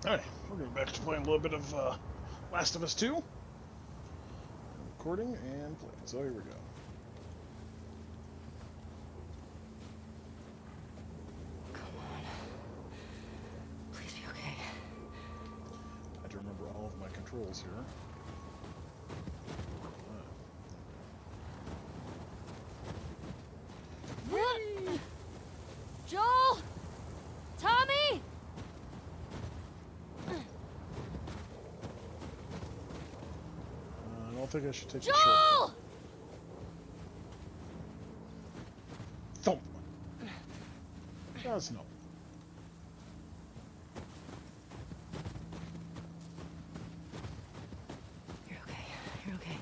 Alright, we're going back to playing a little bit of Last of Us 2. Recording and playing. So here we go. Come on. Please be okay. I have to remember all of my controls here. Joel! Tommy! I don't think I should take the Joel! shortcut. Thump! Does no. You're okay. You're okay.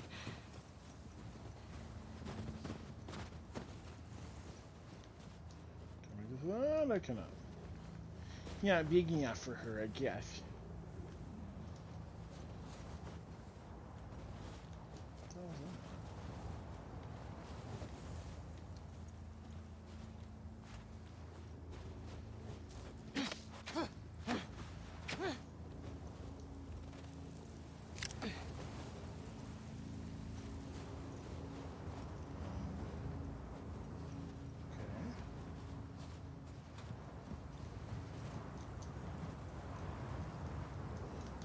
Can I do that? I cannot. Yeah, big enough for her, I guess. What the hell is that? Okay.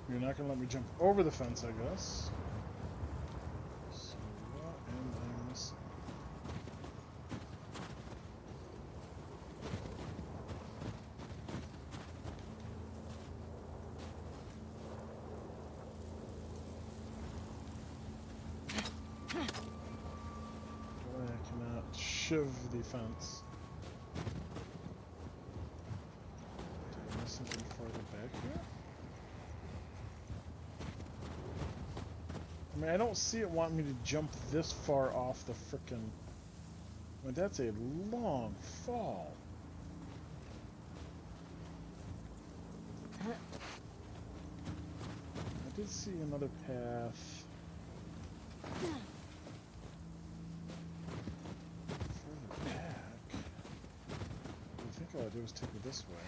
You're not gonna let me jump over the fence, I guess. So what am I missing? I cannot shiv the fence. Did I miss something farther back here? I mean, I don't see it wanting me to jump this far off the frickin'... I mean, that's a long fall. I did see another path. Further back. I think all I did was take me this way.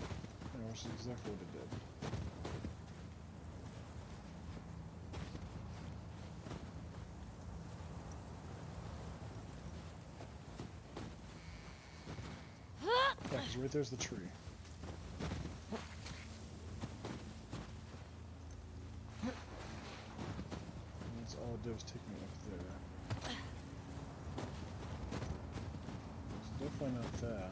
Yeah, which is exactly what it did. Yeah, because right there's the tree. And that's all it did was take me up there. So definitely not that.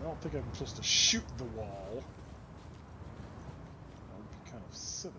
I don't think I'm supposed to shoot the wall. That would be kind of silly.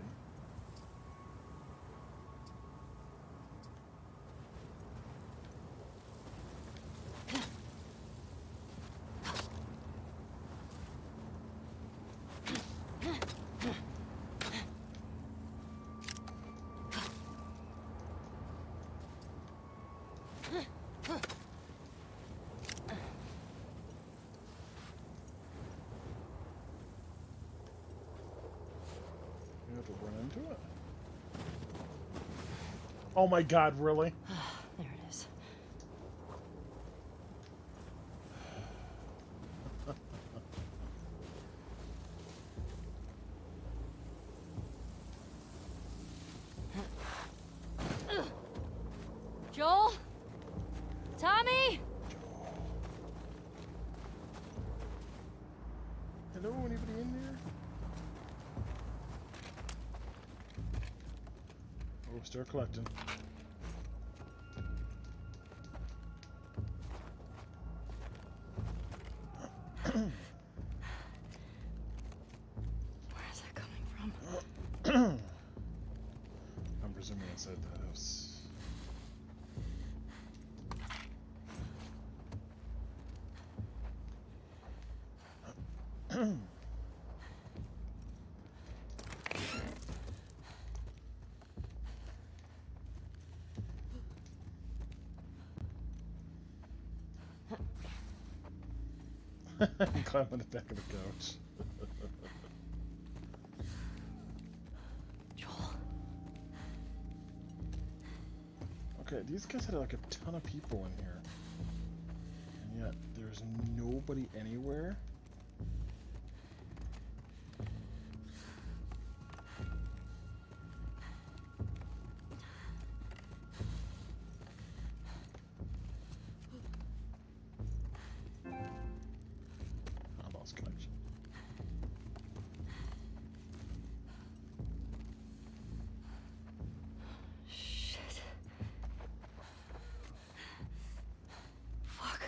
You have to run into it. Oh my god, really? There it is. Joel? Tommy? Hello, anybody in there? Oh, start collecting. Where is that coming from? I'm presuming inside the house. Climb on the back of the couch. Joel. Okay, these guys had like a ton of people in here. And yet, there's nobody anywhere. I lost connection. Shit. Fuck.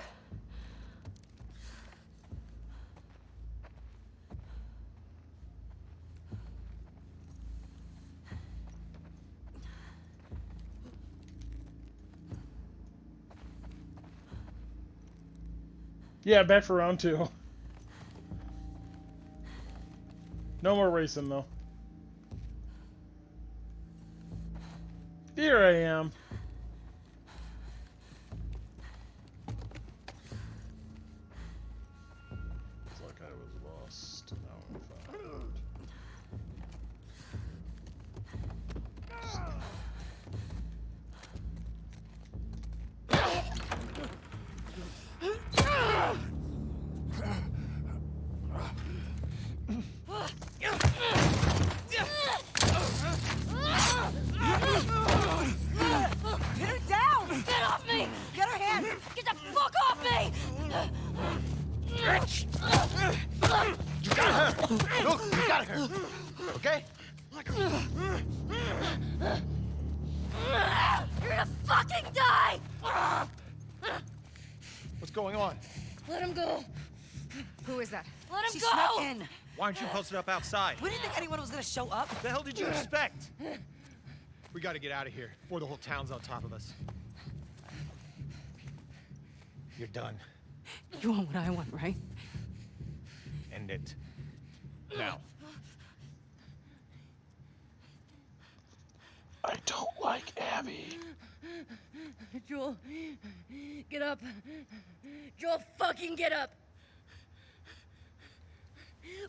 Yeah, back for round 2. No more racing, though. Here I am. It's like I was lost. Now I'm found. Pin her down! Get off me! Get her hand! Get the fuck off me! You got her! Look, you got her! Okay? You're gonna fucking die! What's going on? Let him go! Who is that? Let him She go! snuck in. Why aren't you posted up outside? We didn't think anyone was gonna show up. What the hell did you expect? We gotta get out of here before the whole town's on top of us. You're done. You want what I want, right? End it. Now. I don't like Abby. Joel, get up. Joel, fucking get up.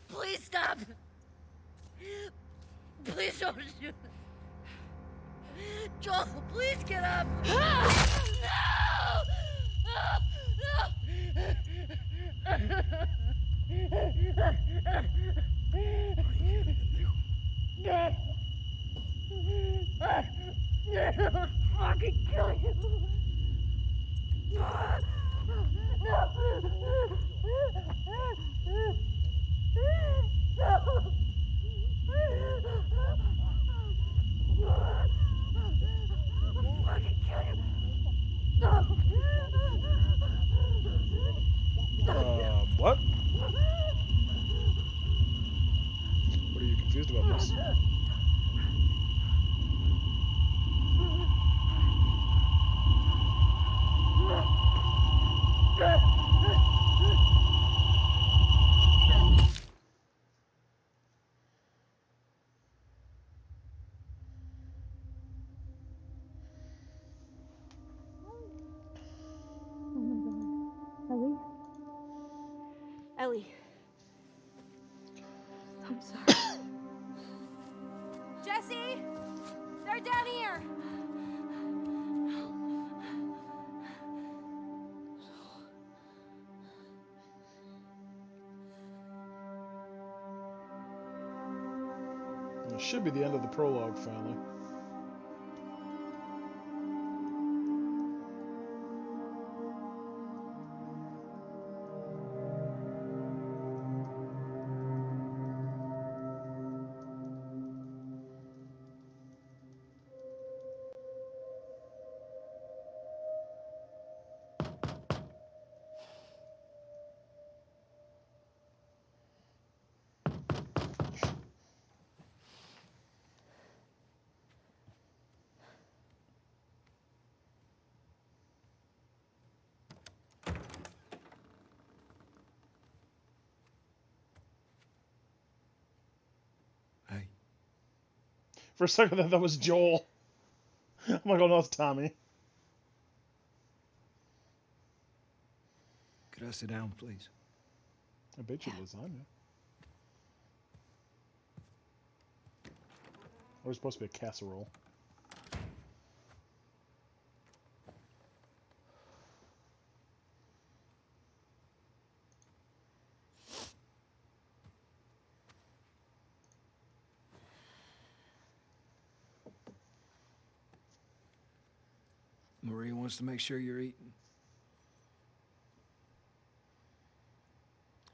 Please stop. Please don't shoot. Joel, please get up. No. Fucking kill you. What? What are you confused about this? Ellie? Ellie. I'm sorry. Jesse! They're down here! It should be the end of the prologue, finally. Hey. For a second, I thought that was Joel. I'm like, oh no, it's Tommy. Could I sit down, please? I bet you lasagna. Or it's supposed to be a casserole. Maria wants to make sure you're eating.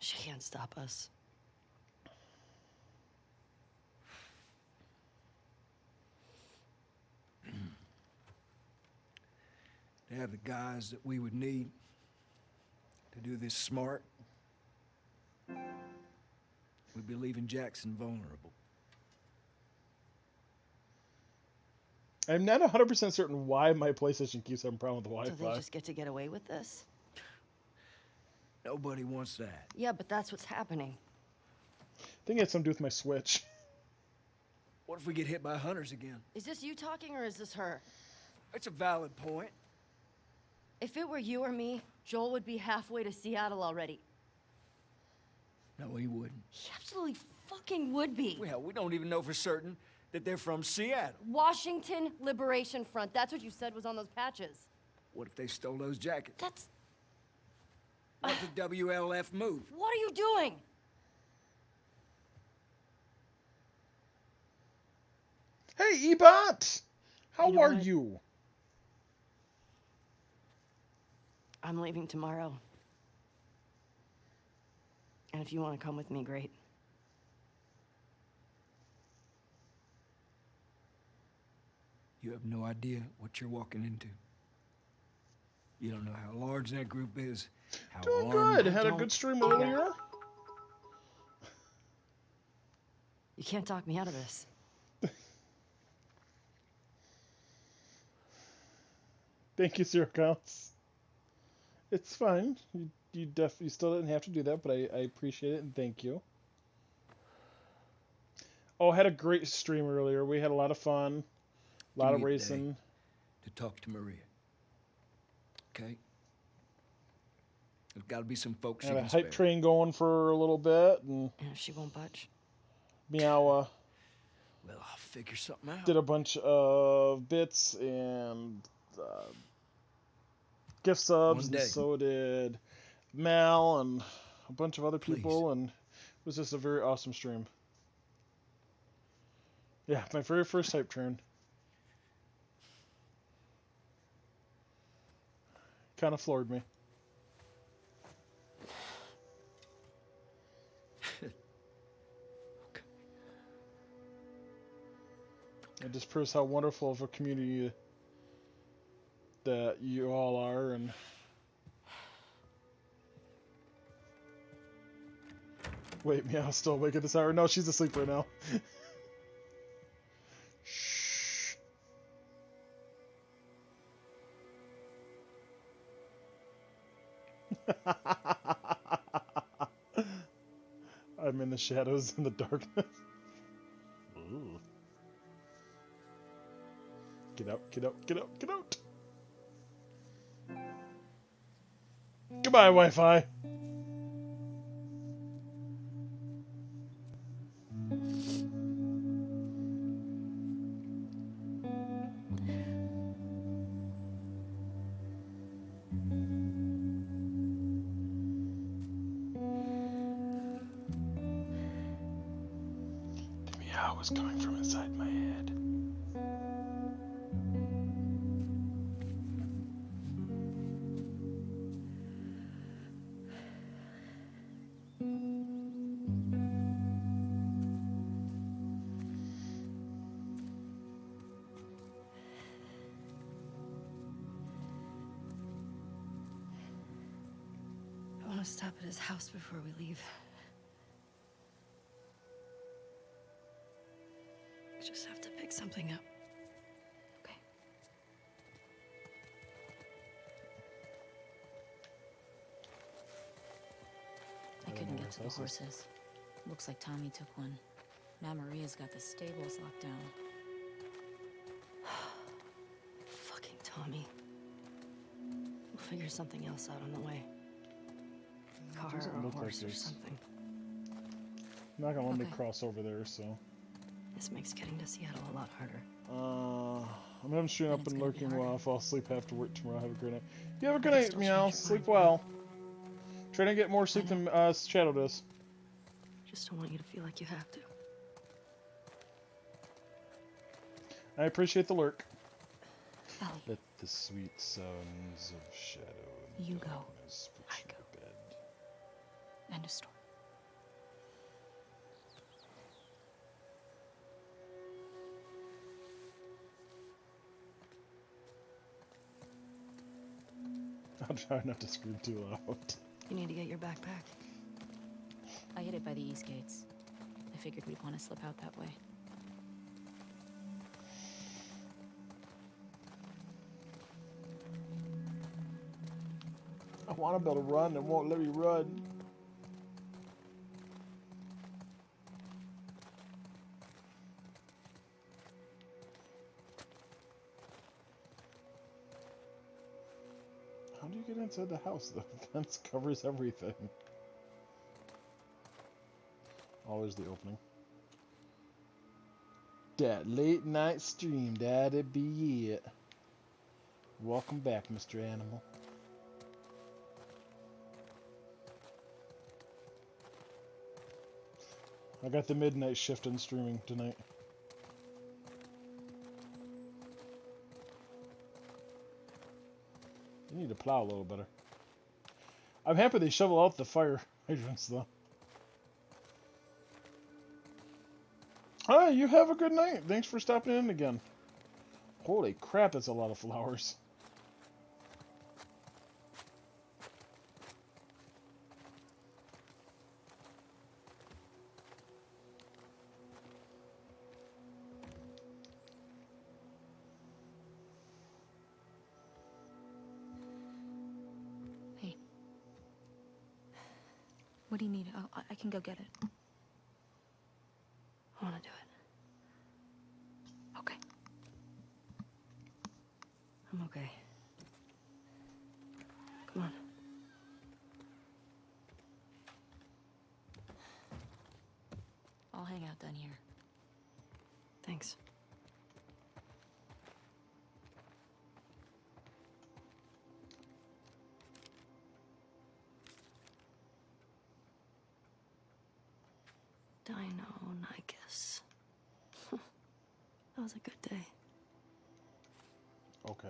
She can't stop us. To have the guys that we would need to do this smart, we'd be leaving Jackson vulnerable. I'm not 100% certain why my PlayStation keeps having a problem with the Do Wi-Fi. they just get to get away with this? Nobody wants that. Yeah, but that's what's happening. I think it had something to do with my Switch. What if we get hit by hunters again? Is this you talking or is this her? It's a valid point. If it were you or me, Joel would be halfway to Seattle already. No, he wouldn't. He absolutely fucking would be. Well, we don't even know for certain that they're from Seattle. Washington Liberation Front. That's what you said was on those patches. What if they stole those jackets? That's... What if the WLF moved? What are you doing? Hey, Ebot! How You know are what? you? I'm leaving tomorrow. And if you want to come with me, great. You have no idea what you're walking into. You don't know how large that group is. How Doing armed good. they Had a don't- good stream earlier. You can't talk me out of this. Thank you, Zero Counts. It's fine. You still didn't have to do that, but I appreciate it and thank you. Oh, had a great stream earlier. We had a lot of fun. A lot Give of me a day racing. to talk to Maria. Okay? There's got to be some folks Had you a can hype spare. train going for a little bit, and And if she won't budge? Meow Well, I'll figure something out. did a bunch of bits and gift subs, One and day. so did Mal and a bunch of other Please. people, and it was just a very awesome stream. Yeah, my very first hype train. Kind of floored me. Okay. It just proves how wonderful of a community that you all are, and wait, Meow's still awake at this hour? No, she's asleep right now. Shh. I'm in the shadows in the darkness. Ooh. Get out, get out, get out, get out! Goodbye, Wi-Fi. The meow was coming from inside my head. I want to stop at his house before we leave. I just have to pick something up. Okay. I couldn't get to the horses. Looks like Tommy took one. Now Maria's got the stables locked down. Fucking Tommy. We'll figure something else out on the way. Car Doesn't or look like horse or there's- something. I'm not gonna let me Okay. cross over there, so. This makes getting to Seattle a lot harder. I'm having stream up it's and gonna be lurking while I harder. fall asleep. Have to work tomorrow. Have a great night. You have a good can night, still meow. change your Sleep mind. well. Try to get more sleep than Shadow does. Just don't want you to feel like you have to. I appreciate the lurk. Ellie, The sweet sounds of shadow and You go. darkness put I you go. to bed. End of story. I'll try not to scream too loud. You need to get your backpack. I hid it by the east gates. I figured we'd want to slip out that way. I want to be able to run and won't let me run. How do you get inside the house? The fence covers everything. Always the opening. That late night stream, that'd be it. Welcome back, Mr. Animal. I got the midnight shift in streaming tonight. You need to plow a little better. I'm happy they shovel out the fire hydrants, though. Hi, you have a good night. Thanks for stopping in again. Holy crap, that's a lot of flowers. Hey. What do you need? I can go get it. I want to do it. Okay. I'm okay. Come on. I'll hang out down here. Thanks. Deinonychus. That was a good day. Okay.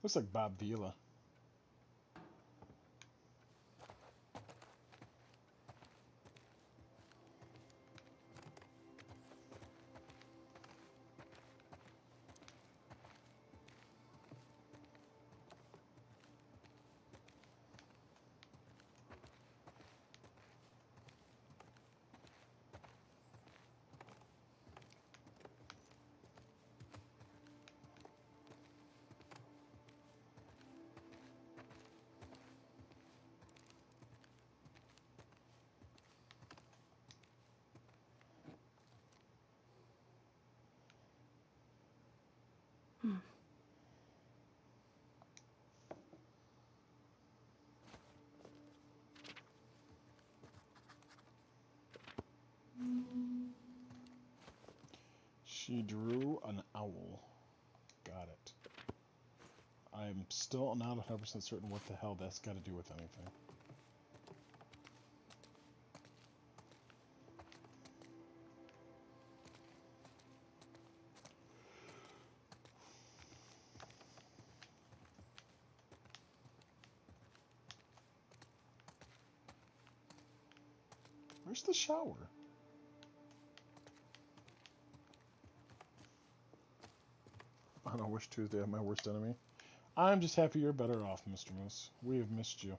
Looks like Bob Vila. She drew an owl. Got it. I'm still not 100% certain what the hell that's got to do with anything. Where's the shower? I don't wish Tuesday I'm my worst enemy. I'm just happy you're better off, Mr. Moose. We have missed you.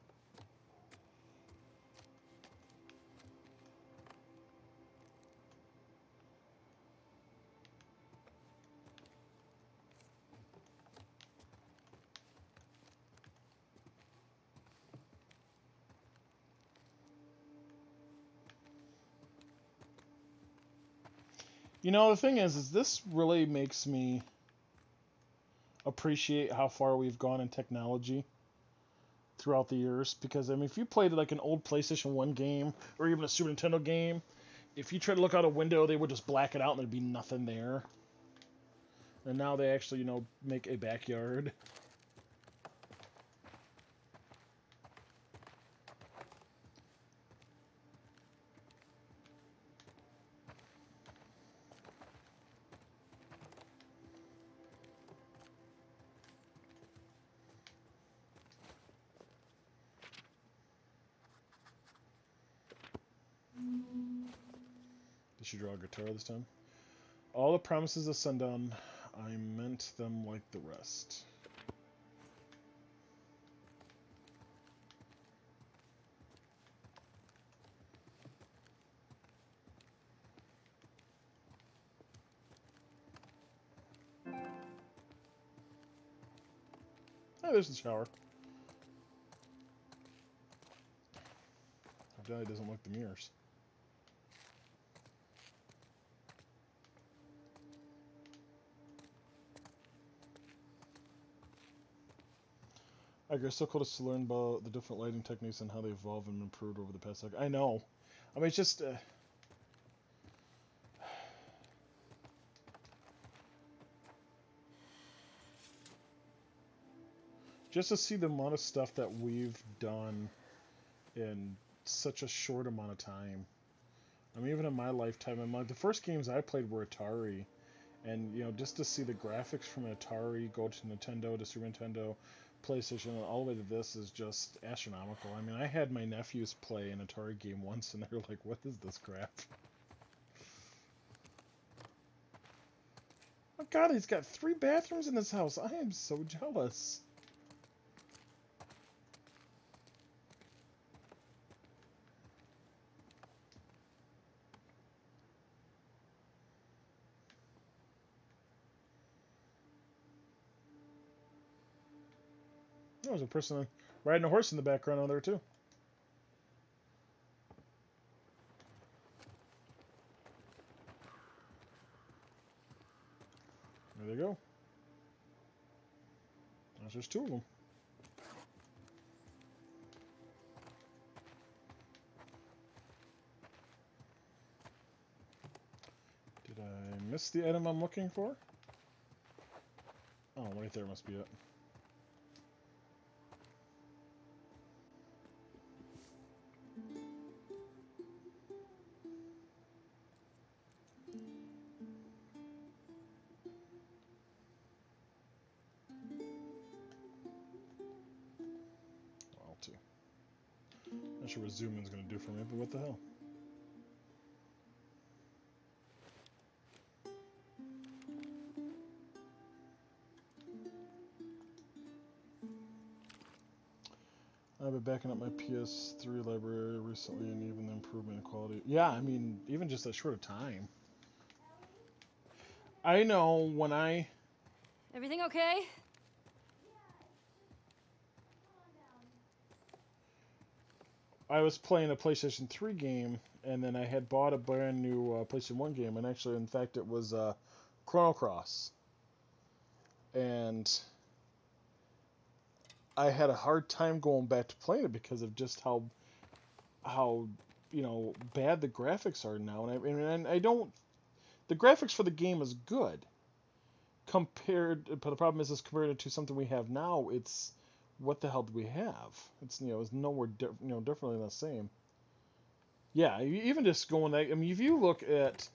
You know, the thing is this really makes me appreciate how far we've gone in technology throughout the years. Because, I mean, if you played like an old PlayStation 1 game or even a Super Nintendo game, if you try to look out a window, they would just black it out and there'd be nothing there. And now they actually, you know, make a backyard. Did she draw a guitar this time? All the promises of sundown, I meant them like the rest. Oh, there's the shower. Her dad doesn't like the mirrors. I guess so cool to learn about the different lighting techniques and how they evolved and improved over the past decade. I know. I mean, it's just... just to see the amount of stuff that we've done in such a short amount of time. I mean, even in my lifetime, I'm like, the first games I played were Atari. And, you know, just to see the graphics from an Atari go to Nintendo, to Super Nintendo, PlayStation, and all the way to this is just astronomical. I mean, I had my nephews play an Atari game once, and they were like, what is this crap? Oh god, he's got 3 bathrooms in this house. I am so jealous. There's a person riding a horse in the background over there, too. There they go. There's 2 of them. Did I miss the item I'm looking for? Oh, right there must be it. Not sure what zoom in's gonna do for me, but what the hell? I've been backing up my PS3 library recently, and even the improvement in quality. Yeah, I mean, even just that short of time. I know when I... Everything okay? I was playing a PlayStation 3 game, and then I had bought a brand new PlayStation 1 game, and actually, in fact, it was Chrono Cross. And I had a hard time going back to playing it because of just how you know, bad the graphics are now. And I don't... The graphics for the game is good. Compared... But the problem is compared to something we have now, it's... What the hell do we have? It's, you know, it's nowhere, definitely the same. Yeah, even just going, I mean, if you look at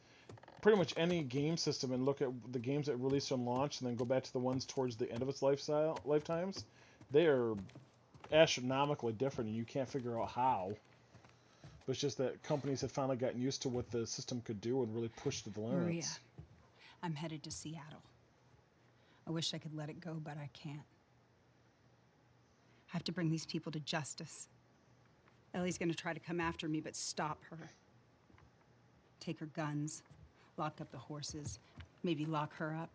pretty much any game system and look at the games that released on launch and then go back to the ones towards the end of its lifetimes, they are astronomically different, and you can't figure out how. But it's just that companies have finally gotten used to what the system could do and really pushed to the limits. Maria, I'm headed to Seattle. I wish I could let it go, but I can't. I have to bring these people to justice. Ellie's gonna try to come after me, but stop her. Take her guns, lock up the horses, maybe lock her up.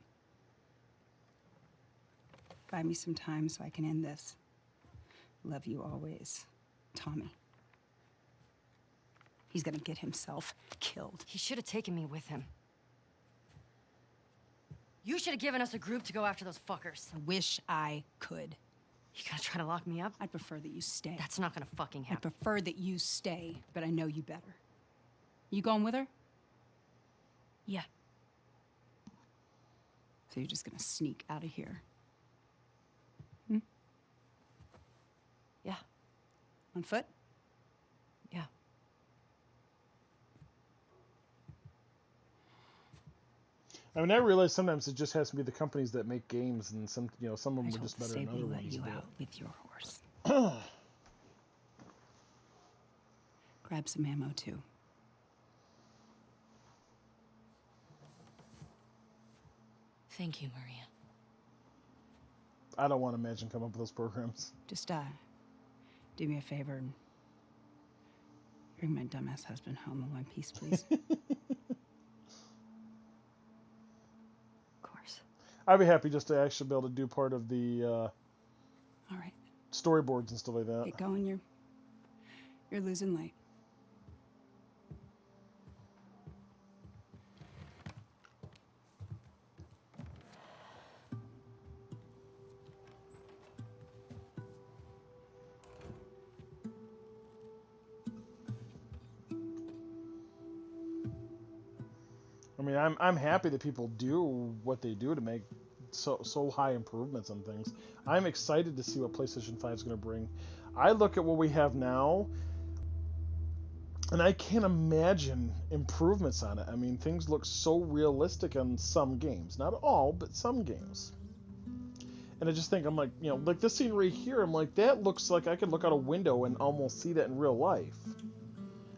Buy me some time so I can end this. Love you always, Tommy. He's gonna get himself killed. He should have taken me with him. You should have given us a group to go after those fuckers. I wish I could. You gonna try to lock me up? I'd prefer that you stay. That's not gonna fucking I happen. prefer that you stay, but I know you better. You going with her? Yeah. So you're just gonna sneak out of here? Yeah. On foot? Yeah. I mean, I realize sometimes it just has to be the companies that make games, and some some of I them are told just the better than stable other to let ones. you but- out with your horse. Grab some ammo, too. Thank you, Maria. I don't want to imagine coming up with those programs. Just, do me a favor and bring my dumbass husband home in one piece, please. Of course. I'd be happy just to actually be able to do part of the All right, storyboards and stuff like that. get going. You're losing light. I mean, I'm happy that people do what they do to make so high improvements on things. I'm excited to see what PlayStation 5 is going to bring. I look at what we have now, and I can't imagine improvements on it. I mean, things look so realistic on some games, not all, but some games. And I just think, I'm like, like this scene right here, I'm like, that looks like I could look out a window and almost see that in real life.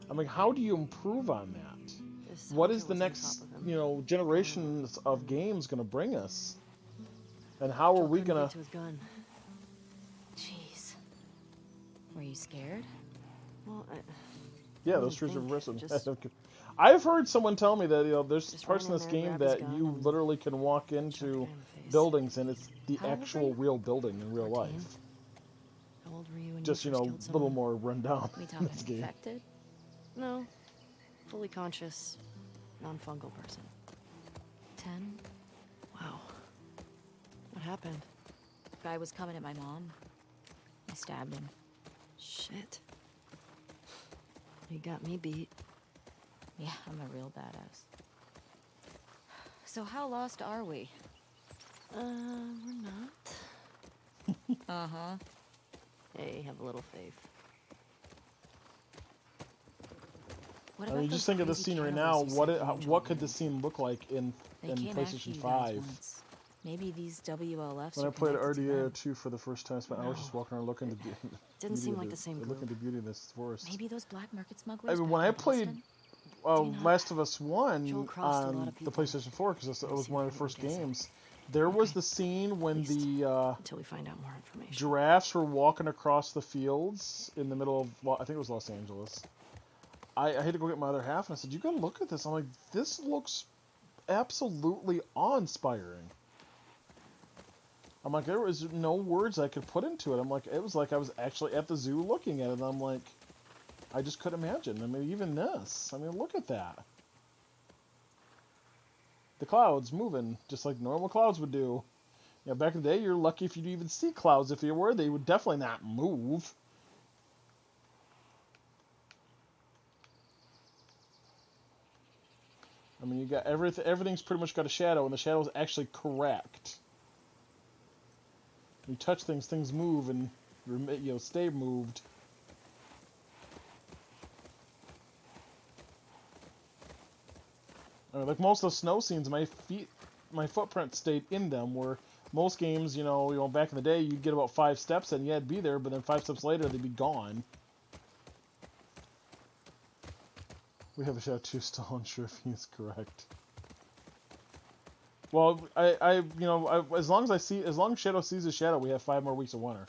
I'm like, how do you improve on that? What is the next, generations of games going to bring us? And how are we going Get to... to his gun. Jeez. Were you scared? Well, Yeah, those trees are think, reversing. just- I've heard someone tell me that, there's Just parts in run this in there, game grab his that gun, you and literally can walk chuck it into in the face. buildings and it's the How old were actual you? real building in real 14? life. How old were you when Just, you a first killed little someone? more rundown We in talking this game. infected? No. Fully conscious, non-fungal person. 10? Wow. What happened? Guy was coming at my mom. I stabbed him. Shit. You got me beat. Yeah, I'm a real badass. So how lost are we? We're not. Uh-huh. Hey, have a little faith. What I about mean, those just think of the crazy scene right cannibals now. you sent from What could Angel the scene look like in They came after PlayStation you guys 5? once. Maybe these WLFs When are I played connected to RDR them. 2 for the first time, I spent hours just walking around looking at the Didn't seem beauty like of the same looking at group. the beauty of this forest. Maybe those black market smugglers. I mean, back when I in played Boston? Do you know? Last of Us Joel 1 crossed a lot on of the people. PlayStation 4, because it We'll was see one of what the first we can say. games, there was Okay. the scene when At least the until we find out more information. giraffes were walking across the fields in the middle of, I think it was Los Angeles. I had to go get my other half, and I said, you gotta look at this. I'm like, this looks absolutely awe-inspiring. I'm like, there was no words I could put into it. I'm like, it was like I was actually at the zoo looking at it, and I'm like, I just couldn't imagine. I mean, even this. I mean, look at that. The clouds moving, just like normal clouds would do. Back in the day, you're lucky if you'd even see clouds. If you were, they would definitely not move. I mean, you got everything's pretty much got a shadow, and the shadow's actually correct. You touch things, things move, and stay moved. I mean, like most of the snow scenes, my footprint stayed in them. Where most games, back in the day, you'd get about 5 steps and yeah, it'd be there, but then 5 steps later, they'd be gone. We have a Shadow 2 still unsure if he is correct. Well, as long as Shadow sees a shadow, we have 5 more weeks of winter.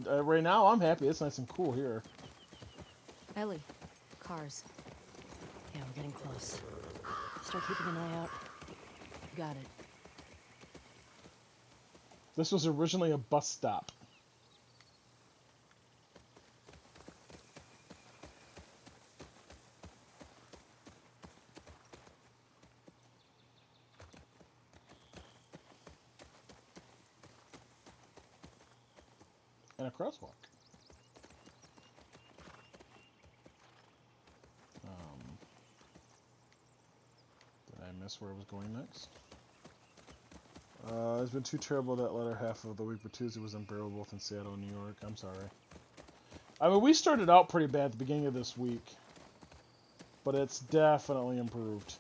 Right now, I'm happy. It's nice and cool here. Ellie, cars. Yeah, we're getting close. Start keeping an eye out. Got it. This was originally a bus stop. and a crosswalk. Did I miss where I was going next? It's been too terrible that latter half of the week, but Tuesday was unbearable both in Seattle and New York. I'm sorry. I mean, we started out pretty bad at the beginning of this week, but it's definitely improved.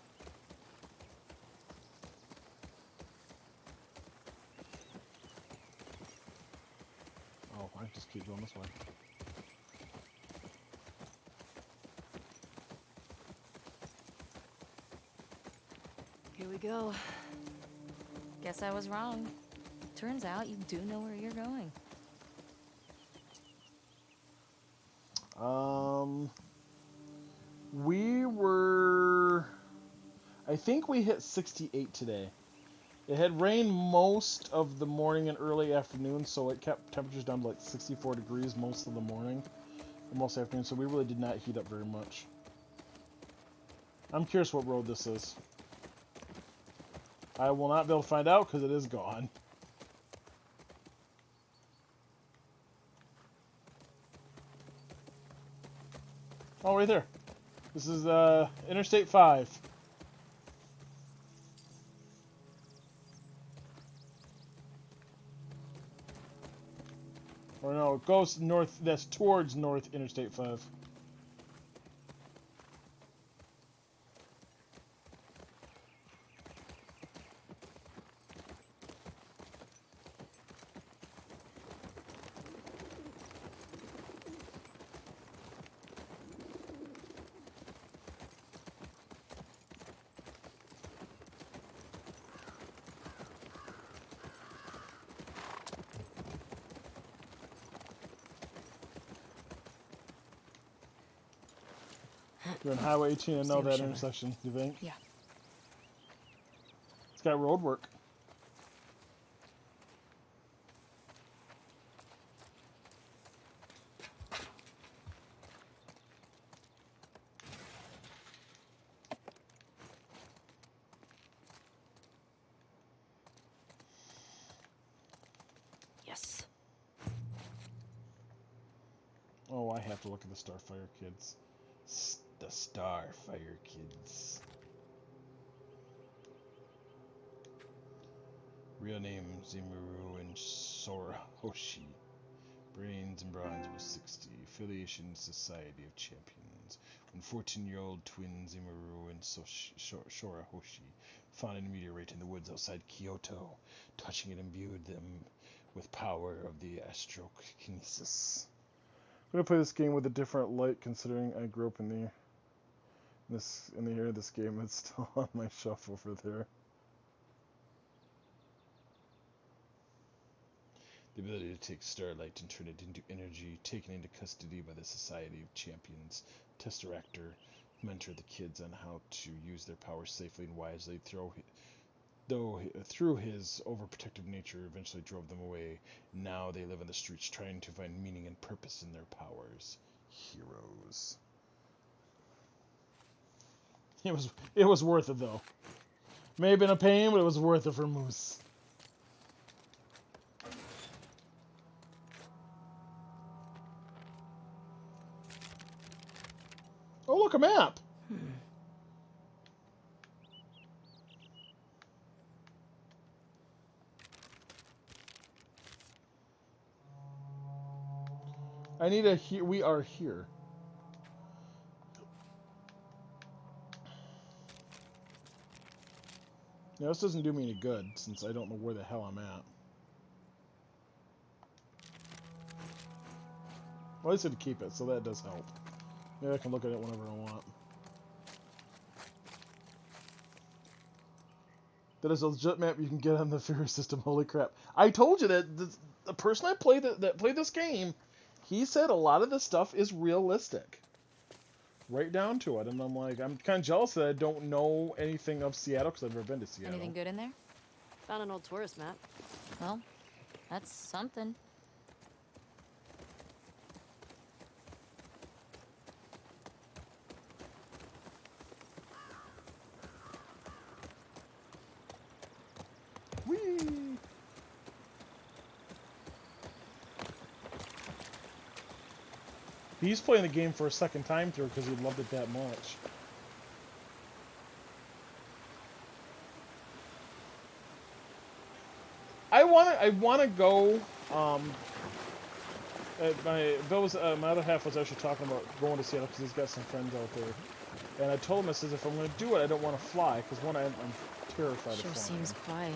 Oh, I just keep going this way. Here we go. Guess I was wrong. Turns out you do know where you're going. I think we hit 68 today. It had rained most of the morning and early afternoon, so it kept temperatures down to like 64 degrees most of the morning and most afternoon, so we really did not heat up very much. I'm curious what road this is. I will not be able to find out because it is gone. Oh, right there. This is Interstate 5. Or no, it goes north, that's towards North Interstate 5. You're on Highway 18 and know that intersection, do you think? Yeah. It's got road work. Yes. Oh, I have to look at the Starfire kids. The Starfire kids. Real name Zimuru and Sora Hoshi. Brains and bronze was 60. Affiliation Society of Champions. When 14-year-old twins Zimuru and Sora Hoshi found a meteorite in the woods outside Kyoto. Touching it imbued them with power of the astrokinesis. I'm gonna play this game with a different light, considering I grew up in the era of this game. It's still on my shelf over there. The ability to take starlight and turn it into energy, taken into custody by the Society of Champions. Tesseractor mentored the kids on how to use their powers safely and wisely. Through his overprotective nature, eventually drove them away. Now they live on the streets, trying to find meaning and purpose in their powers. Heroes. It was worth it though. May have been a pain, but it was worth it for Moose. Oh, look, a map. I need a here. We are here. Now, this doesn't do me any good since I don't know where the hell I'm at. Well, I said to keep it, so that does help. Maybe I can look at it whenever I want. That is a legit map you can get on the Fury system. Holy crap! I told you that the person I played that played this game, he said a lot of this stuff is realistic. Right down to it, and I'm like, I'm kind of jealous that I don't know anything of Seattle because I've never been to Seattle. Anything good in there? Found an old tourist map. Well, that's something. Whee! He's playing the game for a second time through because he loved it that much. I wanna go. My other half was actually talking about going to Seattle because he's got some friends out there, and I told him, I says, if I'm going to do it, I don't want to fly because one, I'm terrified of Sure flying. seems quiet.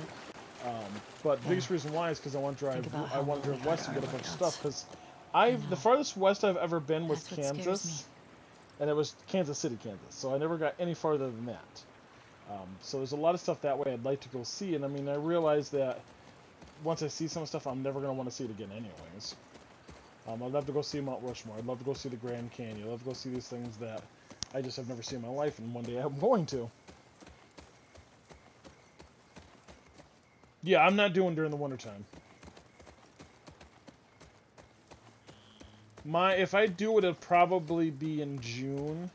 But the biggest reason why is because I want to drive. about I how want to lonely drive west our and get a bunch of dogs. stuff because the farthest west I've ever been was That's what scares Kansas, and it was Kansas City, Kansas. So I never got any farther than that. So there's a lot of stuff that way I'd like to go see, and I mean I realize that once I see some stuff, I'm never going to want to see it again anyways. I'd love to go see Mount Rushmore. I'd love to go see the Grand Canyon. I'd love to go see these things that I just have never seen in my life, and one day I'm going to. Yeah, I'm not doing during the wintertime. If I do it, it'll probably be in June.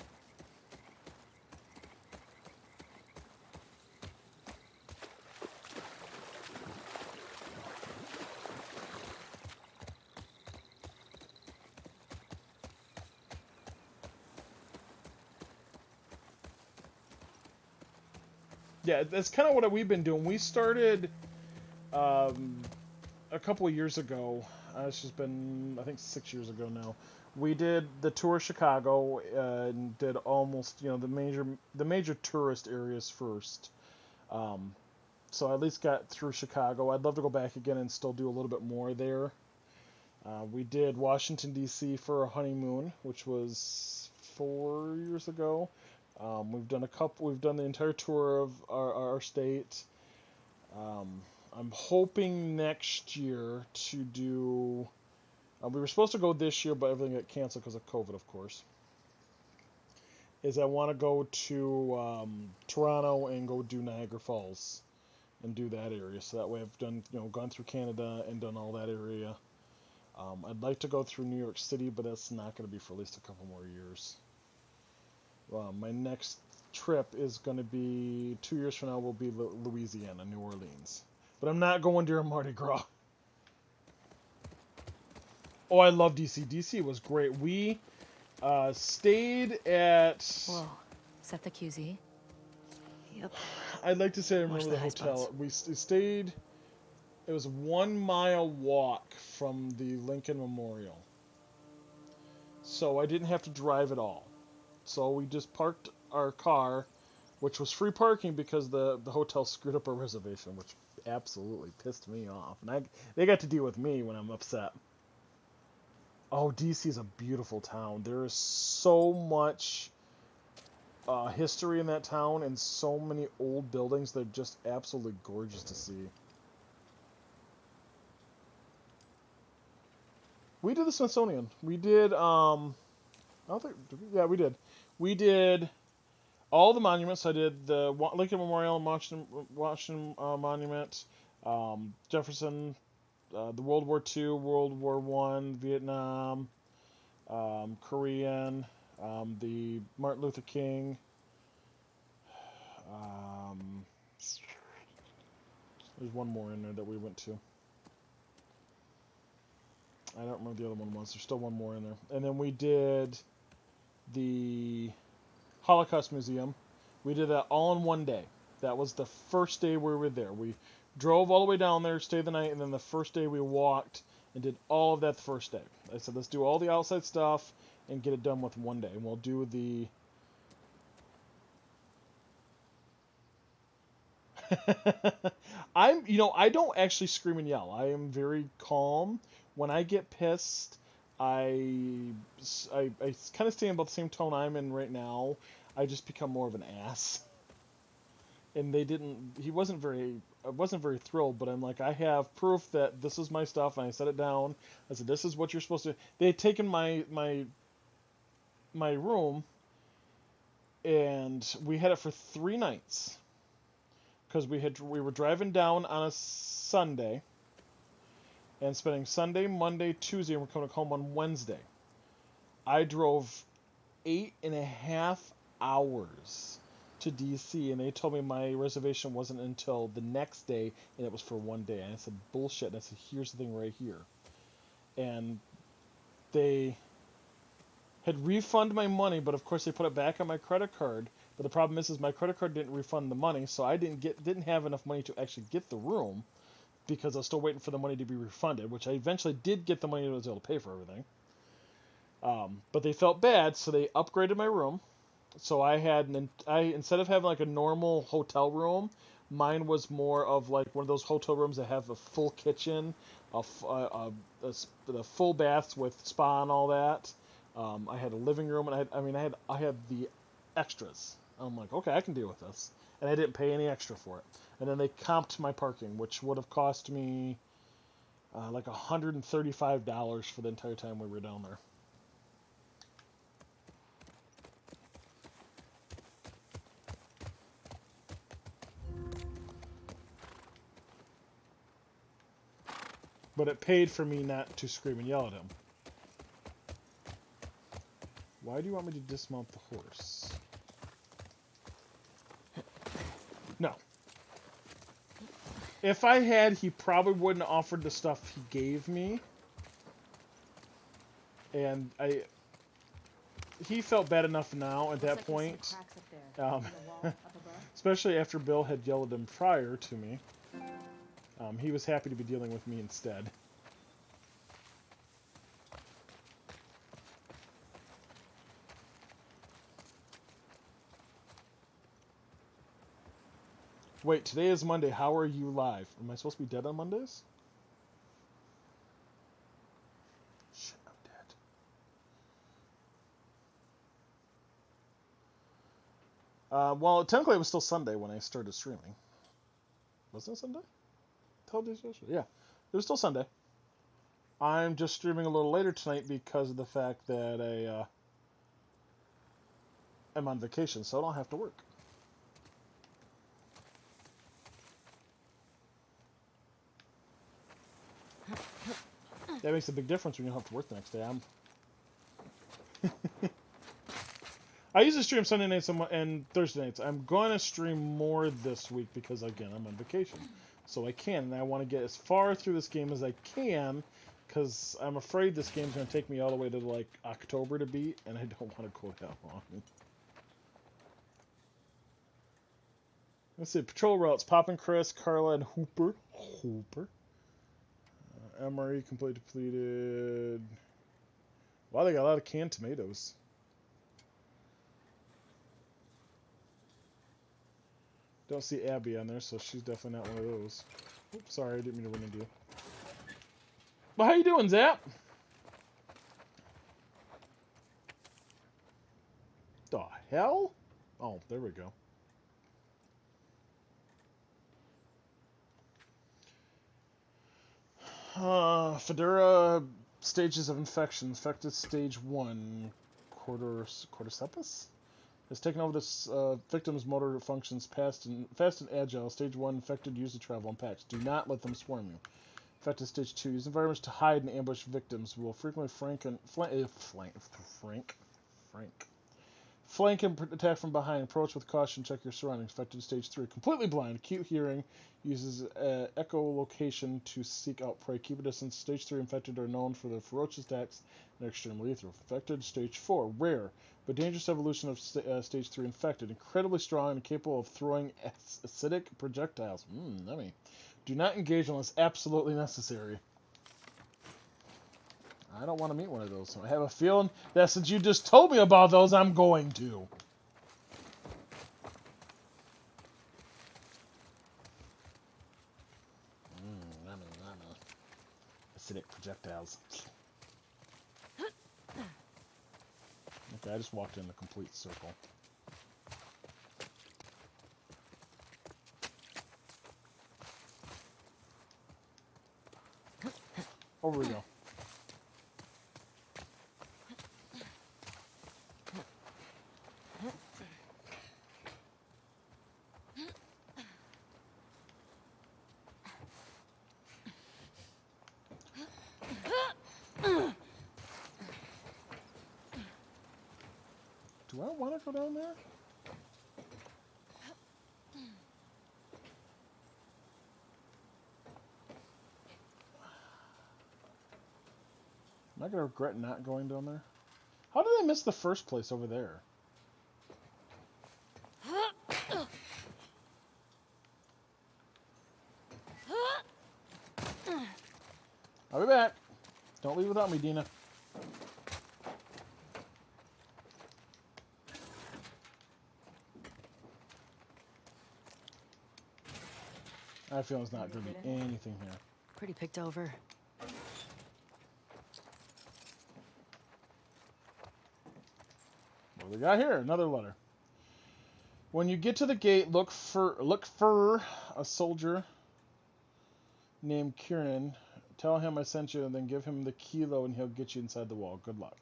Yeah, that's kind of what we've been doing. We started a couple of years ago. It's just been, I think, 6 years ago now. We did the tour of Chicago and did almost, the major tourist areas first. So I at least got through Chicago. I'd love to go back again and still do a little bit more there. We did Washington, D.C. for a honeymoon, which was 4 years ago. We've done the entire tour of our state. I'm hoping next year to do. We were supposed to go this year, but everything got canceled because of COVID, of course. I want to go to Toronto and go do Niagara Falls and do that area. So that way I've done, gone through Canada and done all that area. I'd like to go through New York City, but that's not going to be for at least a couple more years. My next trip is going to be 2 years from now. Will be Louisiana, New Orleans, but I'm not going during Mardi Gras. Oh, I love DC. DC was great. We stayed at. Whoa, is that the QZ? Yep. I'd like to say I Watch remember the the high hotel. spots. We stayed. It was a 1 mile walk from the Lincoln Memorial, so I didn't have to drive at all. So we just parked our car, which was free parking because the hotel screwed up our reservation, which absolutely pissed me off. And they got to deal with me when I'm upset. Oh, DC is a beautiful town. There is so much history in that town and so many old buildings. They're just absolutely gorgeous to see. We did the Smithsonian. We did, I don't think, yeah, we did. We did all the monuments. I did the Lincoln Memorial and Washington Monument, Jefferson, the World War II, World War I, Vietnam, Korean, the Martin Luther King. There's one more in there that we went to. I don't remember the other one was. There's still one more in there. And then we did the Holocaust Museum. We did that all in one day. That was the first day we were there. We drove all the way down there, stayed the night, and then the first day we walked and did all of that the first day. I said, let's do all the outside stuff and get it done with one day. And we'll do the... I don't actually scream and yell. I am very calm. When I get pissed, I kind of stay in about the same tone I'm in right now. I just become more of an ass. And I wasn't very thrilled, but I'm like, I have proof that this is my stuff, and I set it down. I said, this is what you're supposed to. They had taken my room, and we had it for 3 nights. Because we were driving down on a Sunday, and spending Sunday, Monday, Tuesday, and we're coming home on Wednesday. I drove 8.5 hours to DC, and they told me my reservation wasn't until the next day, and it was for 1 day. And I said, bullshit. And I said, here's the thing right here. And they had refunded my money, but of course they put it back on my credit card. But the problem is my credit card didn't refund the money, so I didn't have enough money to actually get the room because I was still waiting for the money to be refunded, which I eventually did get the money and was able to pay for everything. But they felt bad, so they upgraded my room. So instead of having like a normal hotel room, mine was more of like one of those hotel rooms that have a full kitchen, the full baths with spa and all that. I had a living room, and I had the extras. I'm like, okay, I can deal with this, and I didn't pay any extra for it. And then they comped my parking, which would have cost me like $135 for the entire time we were down there. But it paid for me not to scream and yell at him. Why do you want me to dismount the horse? No. If I had, he probably wouldn't have offered the stuff he gave me. And he felt bad enough now at that point. Especially after Bill had yelled at him prior to me. He was happy to be dealing with me instead. Wait, today is Monday. How are you live? Am I supposed to be dead on Mondays? Shit, I'm dead. Well, technically it was still Sunday when I started streaming. Wasn't it Sunday? Yeah, it was still Sunday. I'm just streaming a little later tonight because of the fact that I'm on vacation, so I don't have to work. That makes a big difference when you don't have to work the next day. I usually stream Sunday nights and Thursday nights. I'm going to stream more this week because, again, I'm on vacation. So I can, and I want to get as far through this game as I can, because I'm afraid this game's going to take me all the way to, like, October to beat, and I don't want to go that long. Let's see, patrol routes, Poppin' Chris, Carla, and Hooper. MRE completely depleted. Wow, they got a lot of canned tomatoes. Don't see Abby on there, so she's definitely not one of those. Oops, sorry, I didn't mean to run into you. Well, how you doing, Zap? The hell? Oh, there we go. Fedora stages of infection. Infected stage 1. Cordyceps? Has taken over this victim's motor functions fast and agile. Stage 1, infected use to travel and packs. Do not let them swarm you. Infected stage 2, use environments to hide and ambush victims. Will frequently flank and attack from behind. Approach with caution. Check your surroundings. Infected stage 3, completely blind. Acute hearing. Uses echolocation to seek out prey. Keep a distance. Stage 3 infected are known for their ferocious attacks and are extremely lethal. Infected stage 4, rare but dangerous evolution of stage 3 infected. Incredibly strong and capable of throwing acidic projectiles. Yummy. Do not engage unless absolutely necessary. I don't want to meet one of those. I have a feeling that since you just told me about those, I'm going to. Acidic projectiles. Okay, I just walked in a complete circle. Over we go. Do I want to go down there? Am I going to regret not going down there? How did I miss the first place over there? I'll be back. Don't leave without me, Dina. I feel it's not going to be anything here. Pretty picked over. What do we got here? Another letter. When you get to the gate, look for a soldier named Kieran. Tell him I sent you, and then give him the kilo, and he'll get you inside the wall. Good luck.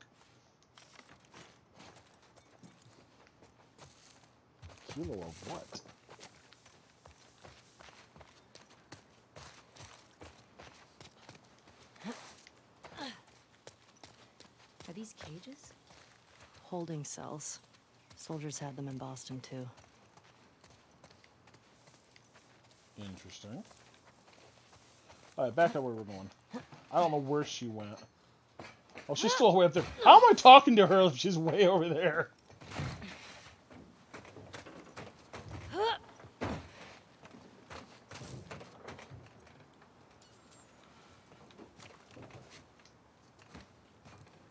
Kilo of what? Are these cages? Holding cells. Soldiers had them in Boston, too. Interesting. Alright, back up where we're going. I don't know where she went. Oh, she's still way up there. How am I talking to her if she's way over there?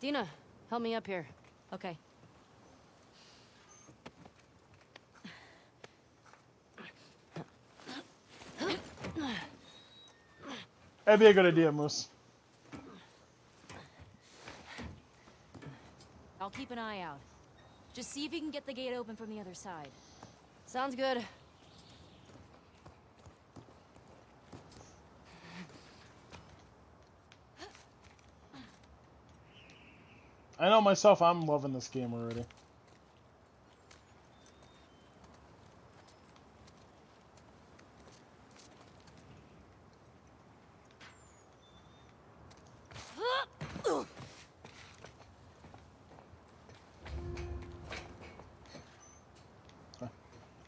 Dina, help me up here. Okay. That'd be a good idea, Moose. I'll keep an eye out. Just see if you can get the gate open from the other side. Sounds good. I know myself, I'm loving this game already.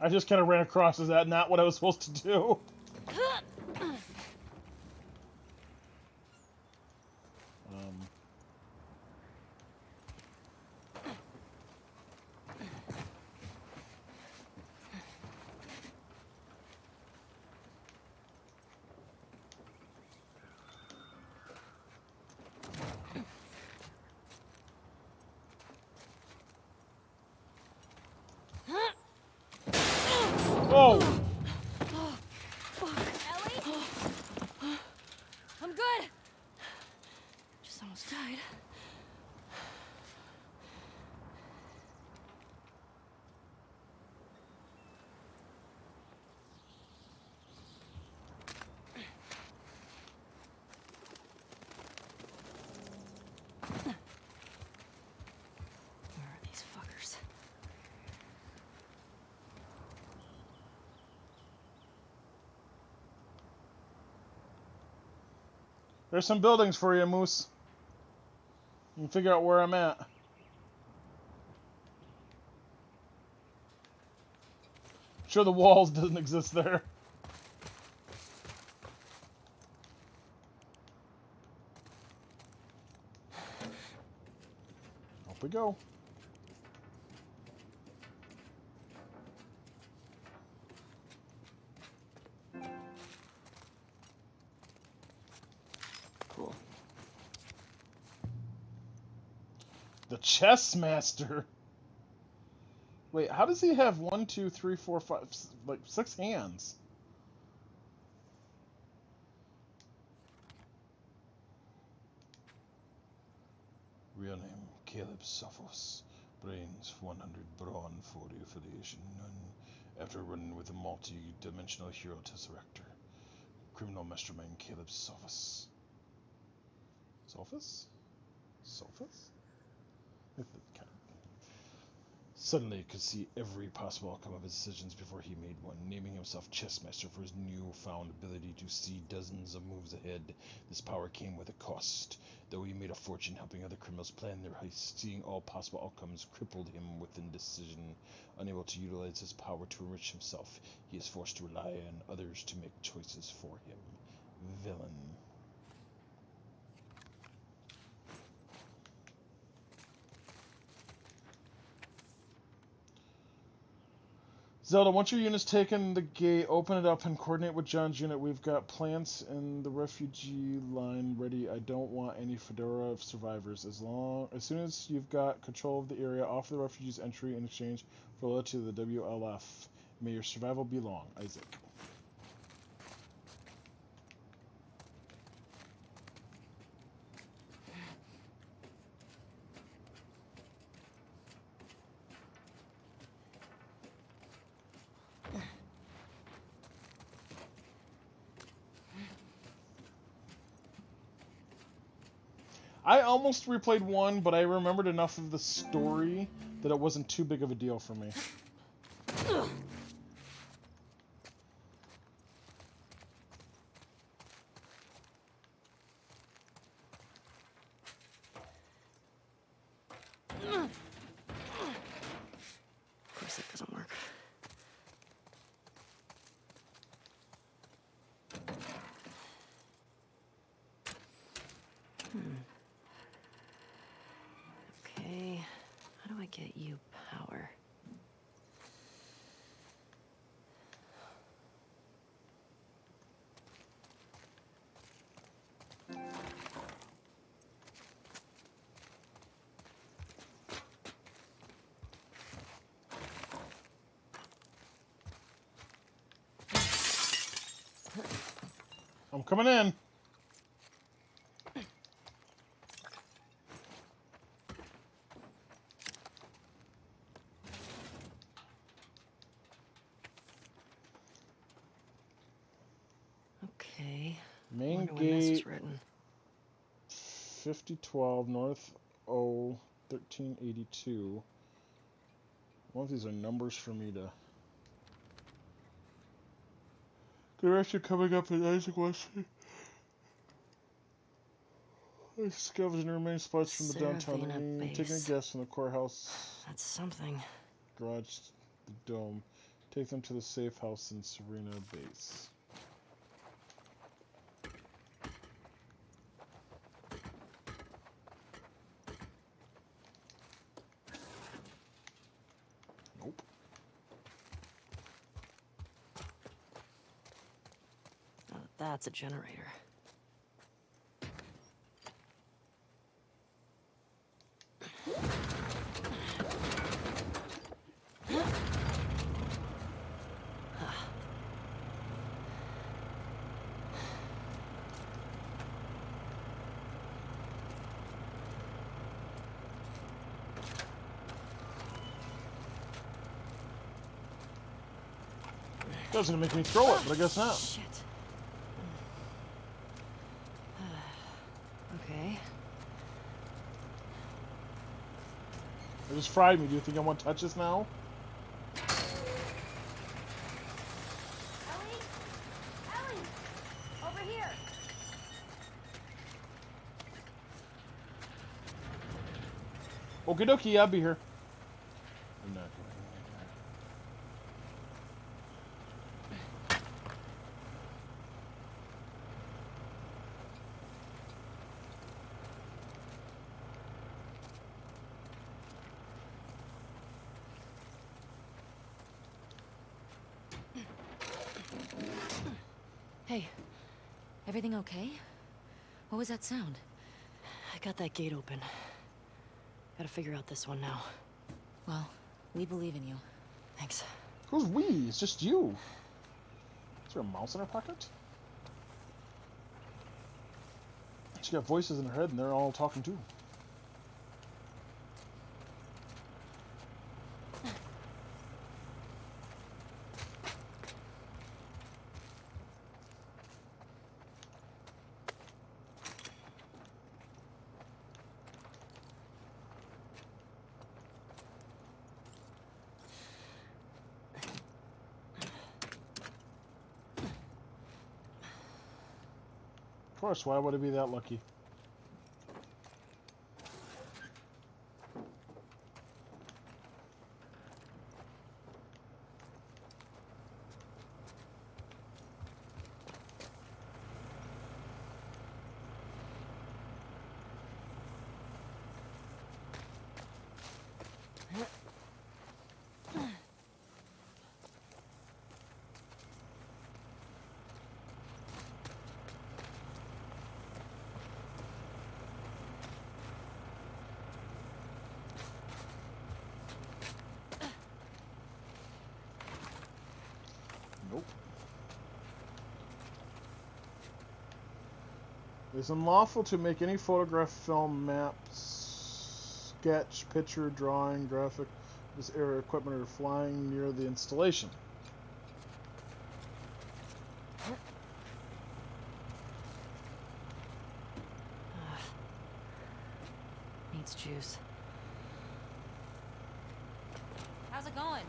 I just kind of ran across. Is that not what I was supposed to do? Oh! Ellie? I'm good. Just almost died. Where are these fuckers? There's some buildings for you, Moose. You can figure out where I'm at. Sure, the walls doesn't exist there. Off we go. Cool. The chess master. Wait, how does he have 1, 2, 3, 4, 5, like 6 hands? Real name, Caleb Sophos. Brains, 100, brawn, 40 affiliation, none. After running with a multi-dimensional hero Tesseractor. Criminal mastermind, Caleb Sophos. Sophos? Sophos? Suddenly, he could see every possible outcome of his decisions before he made one, naming himself Chessmaster for his newfound ability to see dozens of moves ahead. This power came with a cost. Though he made a fortune helping other criminals plan their heists, seeing all possible outcomes crippled him with indecision. Unable to utilize his power to enrich himself, he is forced to rely on others to make choices for him. Villain. Zelda, once your unit's taken the gate, open it up and coordinate with John's unit. We've got plants in the refugee line ready. I don't want any Fedora survivors. As soon as you've got control of the area, offer the refugees entry in exchange for loyalty to the WLF. May your survival be long, Isaac. I almost replayed 1, but I remembered enough of the story that it wasn't too big of a deal for me. Of course it doesn't work. Okay, how do I get you power? I'm coming in. Okay. Main Wonder when this is gate written. 5012 North O 1382. One of these are numbers for me to. Direction coming up in Isaac West. Scavenging remaining spots from the downtown Seraphina arena. Taking a base. guess from the courthouse That's something. garage, the dome. Take them to the safe house in Serena base. Nope. Oh, that's a generator. That was gonna make me throw it, but I guess not. Shit. Okay. It just fried me. Do you think I want to touch this now? Ellie? Ellie! Over here! Okie dokie, I'll be here. I'm not going. Hey, everything okay? What was that sound? I got that gate open. Gotta figure out this one now. Well, we believe in you. Thanks. Who's we? It's just you. Is there a mouse in her pocket? She got voices in her head and they're all talking too. Of course, why would it be that lucky? It is unlawful to make any photograph, film, map, sketch, picture, drawing, graphic, this area equipment or flying near the installation. Needs juice. How's it going?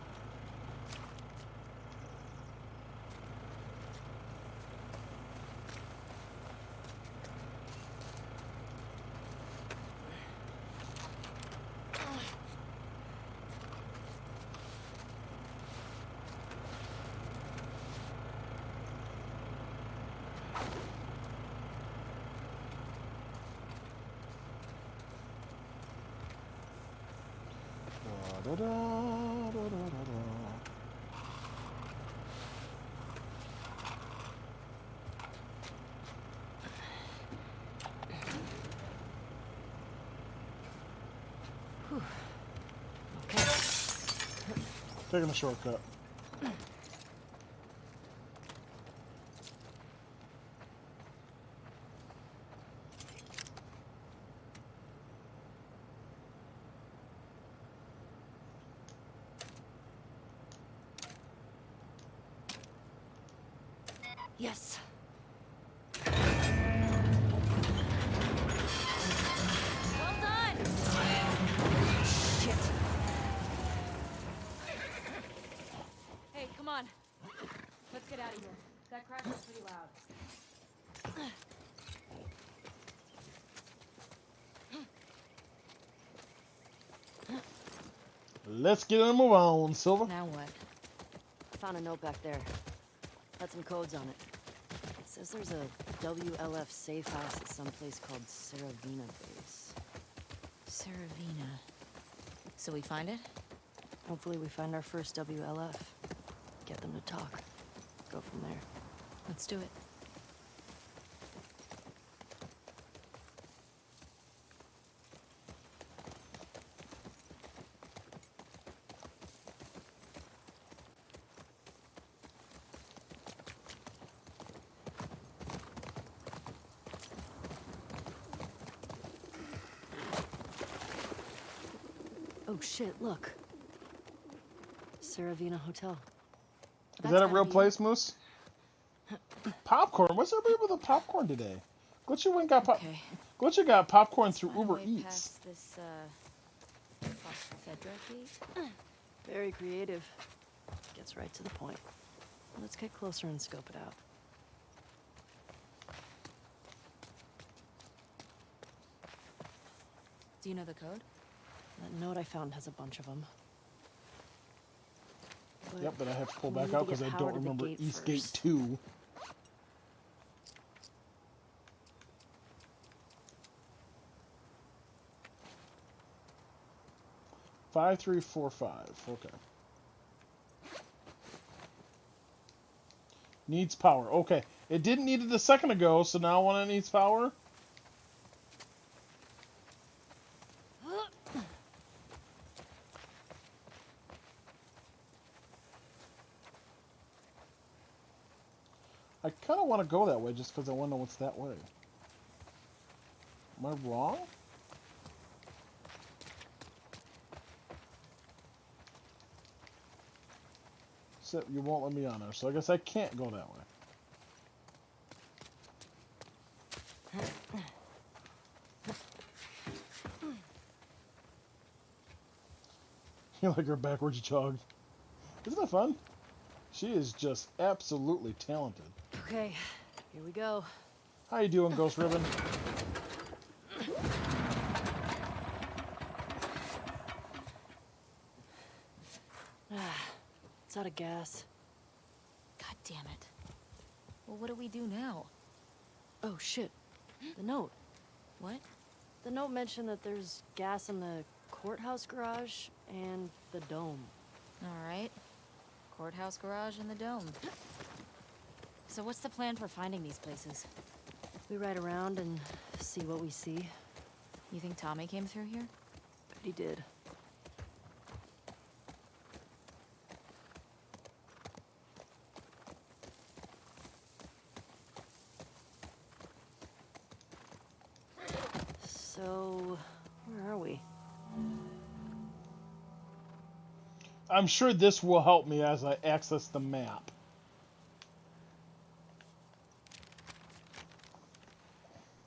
Da, da, da, da, da, da. Okay. Taking the shortcut. Yes. Well done! Shit. Hey, come on. Let's get out of here. That crash was pretty loud. Let's get in and move on, Silver. Now what? Found a note back there. Had some codes on it. It says there's a WLF safe house at some place called Saravina Base. Saravina. So we find it? Hopefully we find our first WLF. Get them to talk. Go from there. Let's do it. Oh shit, look. Saravina Hotel. Is that a real place, Moose? Popcorn? What's everybody with the popcorn today? Glitcher went got Okay. Glitcher got popcorn through On the Uber way Eats. past this, Fedra gate? Very creative. Gets right to the point. Let's get closer and scope it out. Do you know the code? That note I found has a bunch of them. Yep, but I have to pull we back need to out because get I power don't to the remember gate Eastgate first. 2. Five, 3, 4, 5. Okay. Needs power. Okay. It didn't need it a second ago, so now when it needs power. I kind of want to go that way just because I want to know what's that way. Am I wrong? Except you won't let me on there, so I guess I can't go that way. You like her backwards jog. Isn't that fun? She is just absolutely talented. Okay, here we go. How you doing, Ghost Ribbon? It's out of gas. God damn it. Well, what do we do now? Oh shit. The note. What? The note mentioned that there's gas in the courthouse garage and the dome. All right. Courthouse garage and the dome. So what's the plan for finding these places? We ride around and see what we see. You think Tommy came through here? Bet he did. I'm sure this will help me as I access the map.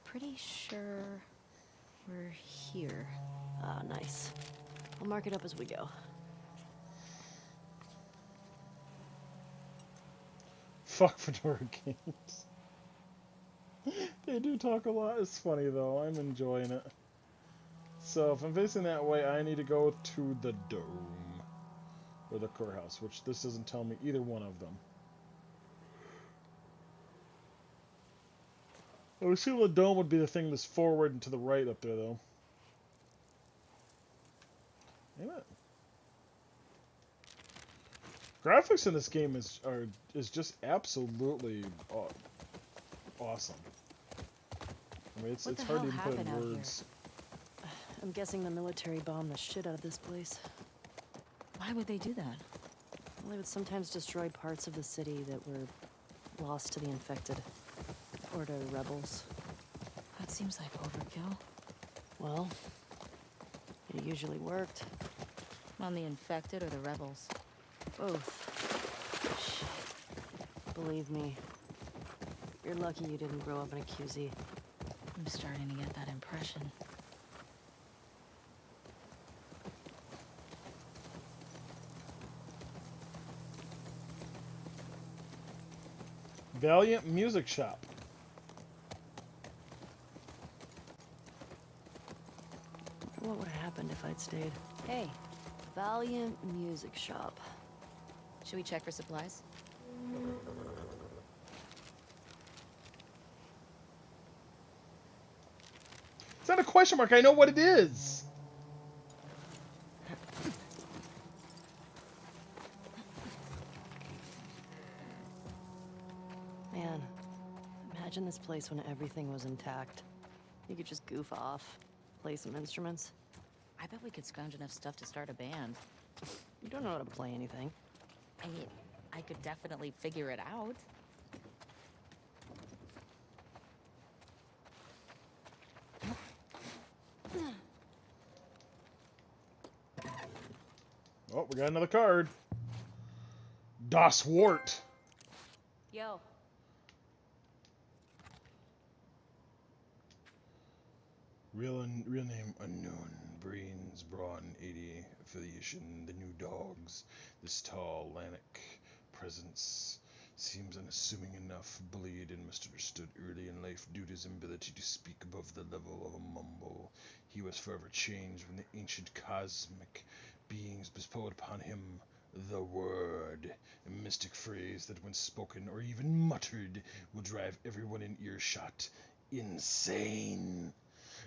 Pretty sure we're here. Ah, nice. I'll mark it up as we go. Fuck Fedora games. They do talk a lot. It's funny though. I'm enjoying it. So if I'm facing that way, I need to go to the dome. Or the courthouse, which this doesn't tell me either one of them. I would assume the dome would be the thing that's forward and to the right up there, though. Ain't it? Graphics in this game is just absolutely awesome. I mean, it's What the hard to hell even put in happened out here? words. I'm guessing the military bombed the shit out of this place. Why would they do that? Well, they would sometimes destroy parts of the city that were lost to the infected. Or to rebels. That seems like overkill. Well, it usually worked. On the infected or the rebels? Both. Shit. Believe me, you're lucky you didn't grow up in a QZ. I'm starting to get that impression. Valiant Music Shop. What would have happened if I'd stayed? Hey, Valiant Music Shop. Should we check for supplies? It's not a question mark. I know what it is. Man, imagine this place when everything was intact. You could just goof off, play some instruments. I bet we could scrounge enough stuff to start a band. You don't know how to play anything. I mean, I could definitely figure it out. Oh, we got another card. Das Wart. Yo. Real name unknown. Brains, brawn, 80. Affiliation, the New Dogs. This tall, Lannic presence seems unassuming enough. Bullied and misunderstood early in life due to his ability to speak above the level of a mumble. He was forever changed when the ancient cosmic beings bestowed upon him the word, a mystic phrase that when spoken or even muttered will drive everyone in earshot insane.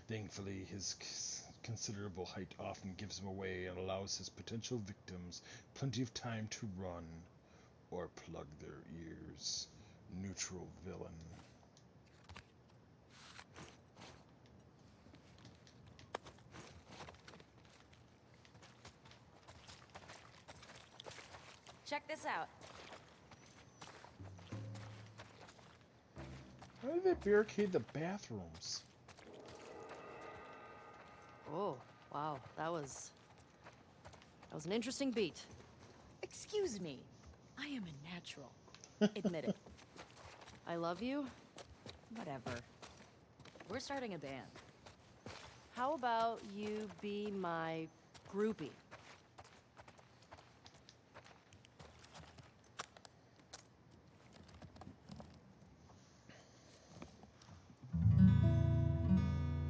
Thankfully, his considerable height often gives him away and allows his potential victims plenty of time to run or plug their ears. Neutral villain. Check this out. How did they barricade the bathrooms? Oh, wow, that was an interesting beat. Excuse me. I am a natural. Admit it. I love you. Whatever. We're starting a band. How about you be my groupie?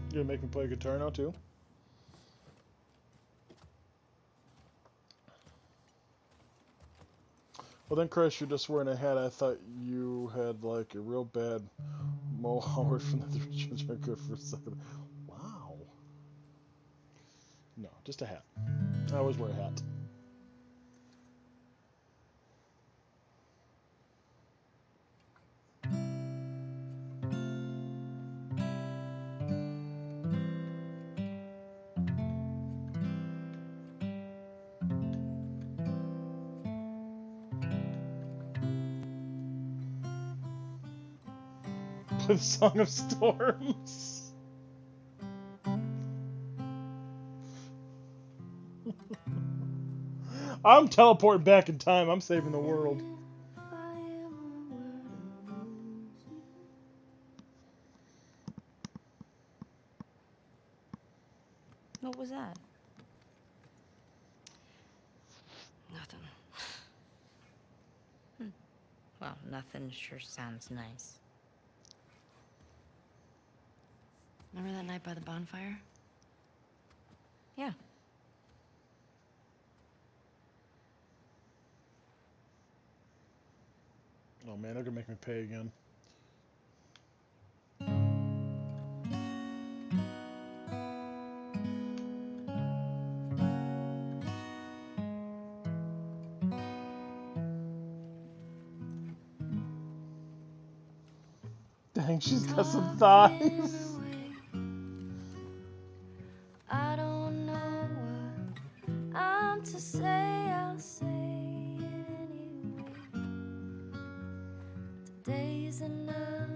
You gonna make me play guitar now too? Well then, Chris, you're just wearing a hat. I thought you had like a real bad mohawk from the Three Children for a second. Wow. No, just a hat. I always wear a hat. Play the Song of Storms. I'm teleporting back in time. I'm saving the world. What was that? Nothing. Well, nothing sure sounds nice. Remember that night by the bonfire? Yeah. Oh man, they're gonna make me pay again. Dang, she's got some thighs. I don't know what I'm to say, I'll say it anyway. Today's another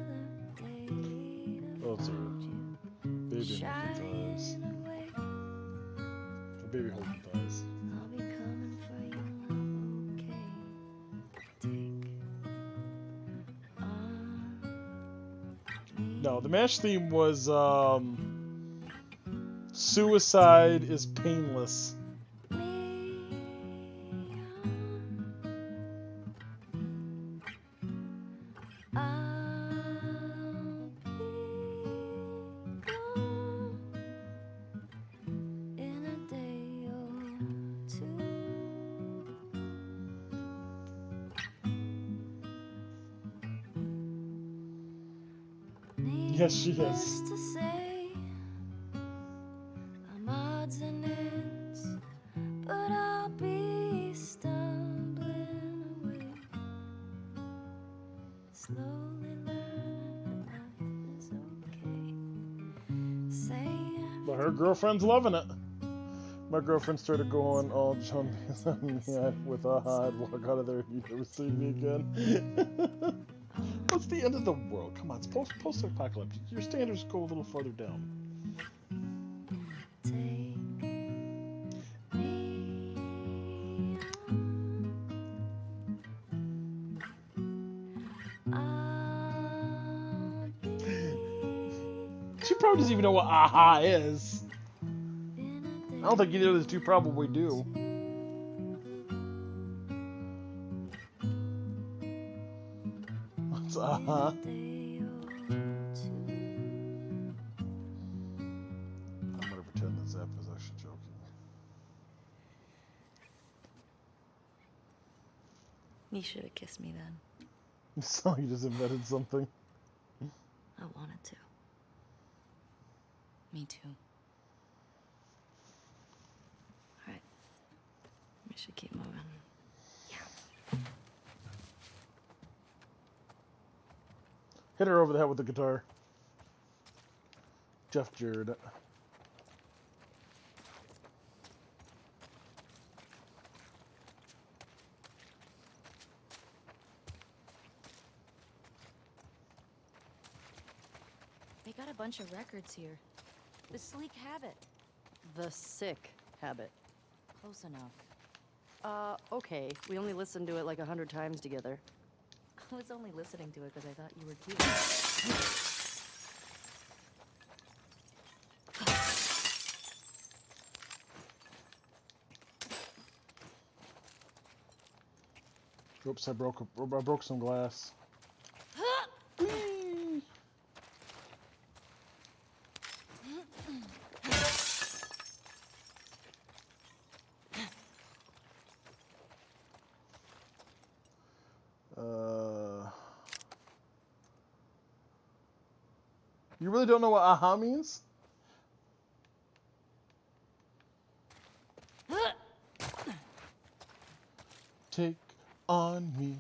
day to Those are find you baby holding thighs. shining away. A baby holding thighs. I'll be coming for you, okay? Take on No, the MASH theme was suicide is painless. me. I'll be gone in a day or two. Yes, she is. Needless to say, I'm odds and ends, but I'll be stumbling away, slowly learning that life is okay. Saying But her girlfriend's loving it. My girlfriend started going all John yeah, with I'd walk out of there and you'd never see me again. What's the end of the world? Come on, it's post-apocalyptic. Your standards go a little further down. take me on. I'll be She probably doesn't even know what aha is. in a day I don't think either of those two probably do. What's aha? day or two. I'm gonna pretend that Zap is actually joking. You should have kissed me then. So you just invented something. I wanted to. Me too. Alright. We should keep moving. Hit her over the head with the guitar. Jeff Jarrett. They got a bunch of records here. The Sleek Habit. The Sick Habit. Close enough. Okay. We only listened to it like 100 times together. I was only listening to it because I thought you were cute. Oops, I broke some glass. Whee! You really don't know what aha means? Take on me,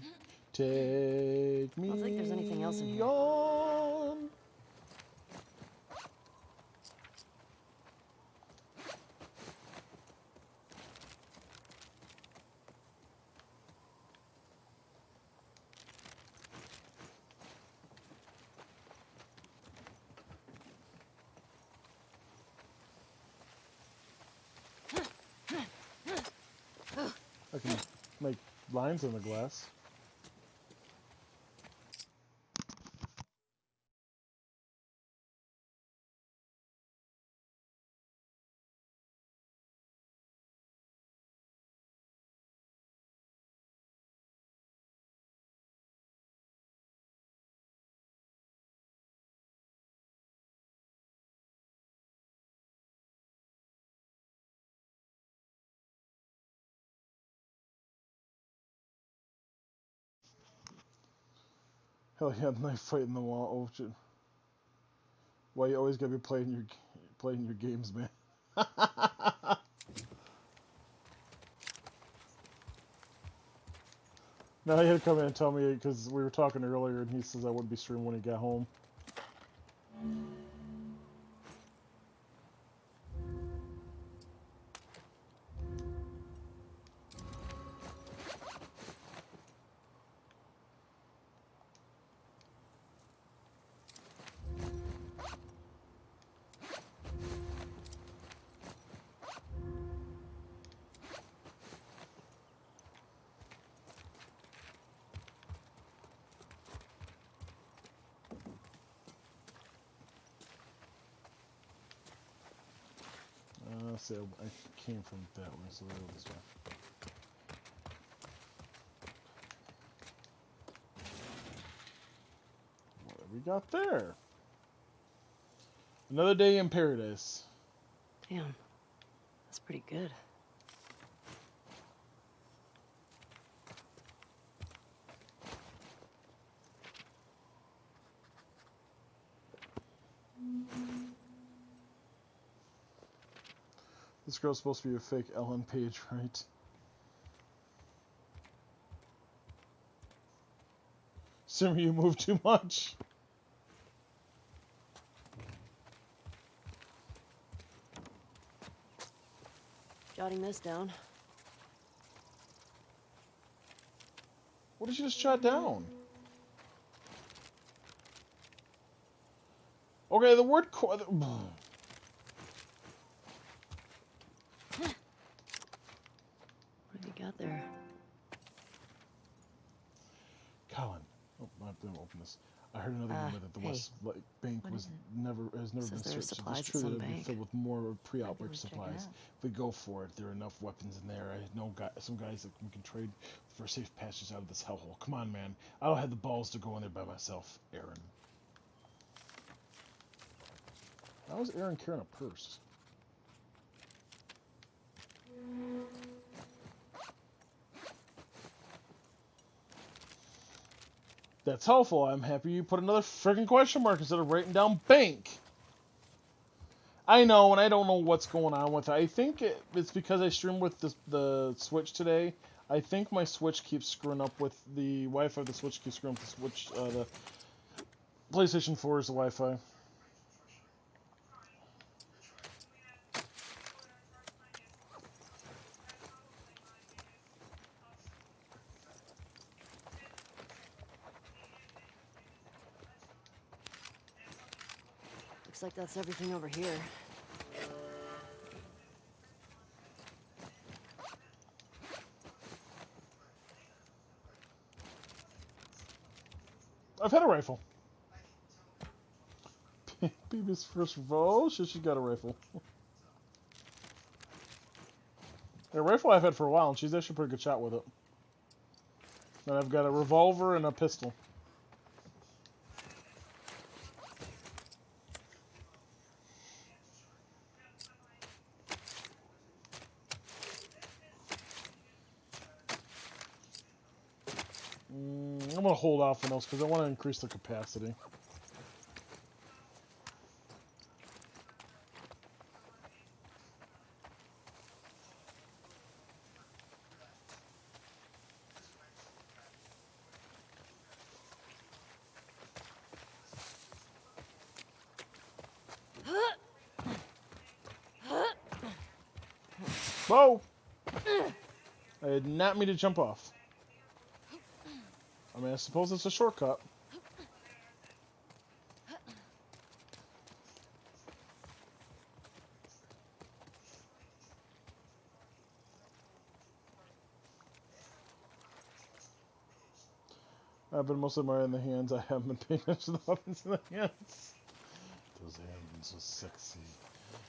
take me I don't think there's anything else in here. on. I can make lines in the glass. Hell yeah, knife fight in the wall. Oh shit. Why you always gotta be playing your games, man? No, he had to come in and tell me because we were talking earlier, and he says I wouldn't be streaming when he got home. So I came from that way, so we'll go this way. What have we got there? Another day in paradise. Damn. That's pretty good. This girl's supposed to be a fake Ellen Page, right? Simmer, you move too much. Jotting this down. What did you just jot down? Okay, the word What have you got there? Colin. Oh, I have to open this. I heard another rumor that the hey. West Bank What was is it? has never been Says there are searched. If supplies it's at true, some it'll be bank. filled with more pre-outbreak check it supplies. out. If we go for it, there are enough weapons in there. I know some guys that we can trade for safe passage out of this hellhole. Come on, man. I don't have the balls to go in there by myself, Aaron. How is Aaron carrying a purse? That's helpful. I'm happy you put another freaking question mark instead of writing down bank. I know, and I don't know what's going on with it. I think it's because I streamed with the Switch today. I think my Switch keeps screwing up with the Wi-Fi. The Switch keeps screwing up the Switch. The PlayStation 4 is the Wi-Fi. Looks like that's everything over here. I've had a rifle. Baby's first rifle. She's got a rifle. A rifle I've had for a while, and she's actually a pretty good shot with it. And I've got a revolver and a pistol. I'm going to hold off on those because I want to increase the capacity. Whoa! I did not mean to jump off. I mean, I suppose it's a shortcut. I've been mostly admiring the hands. I haven't been paying attention to the weapons in the hands. Those hands are sexy.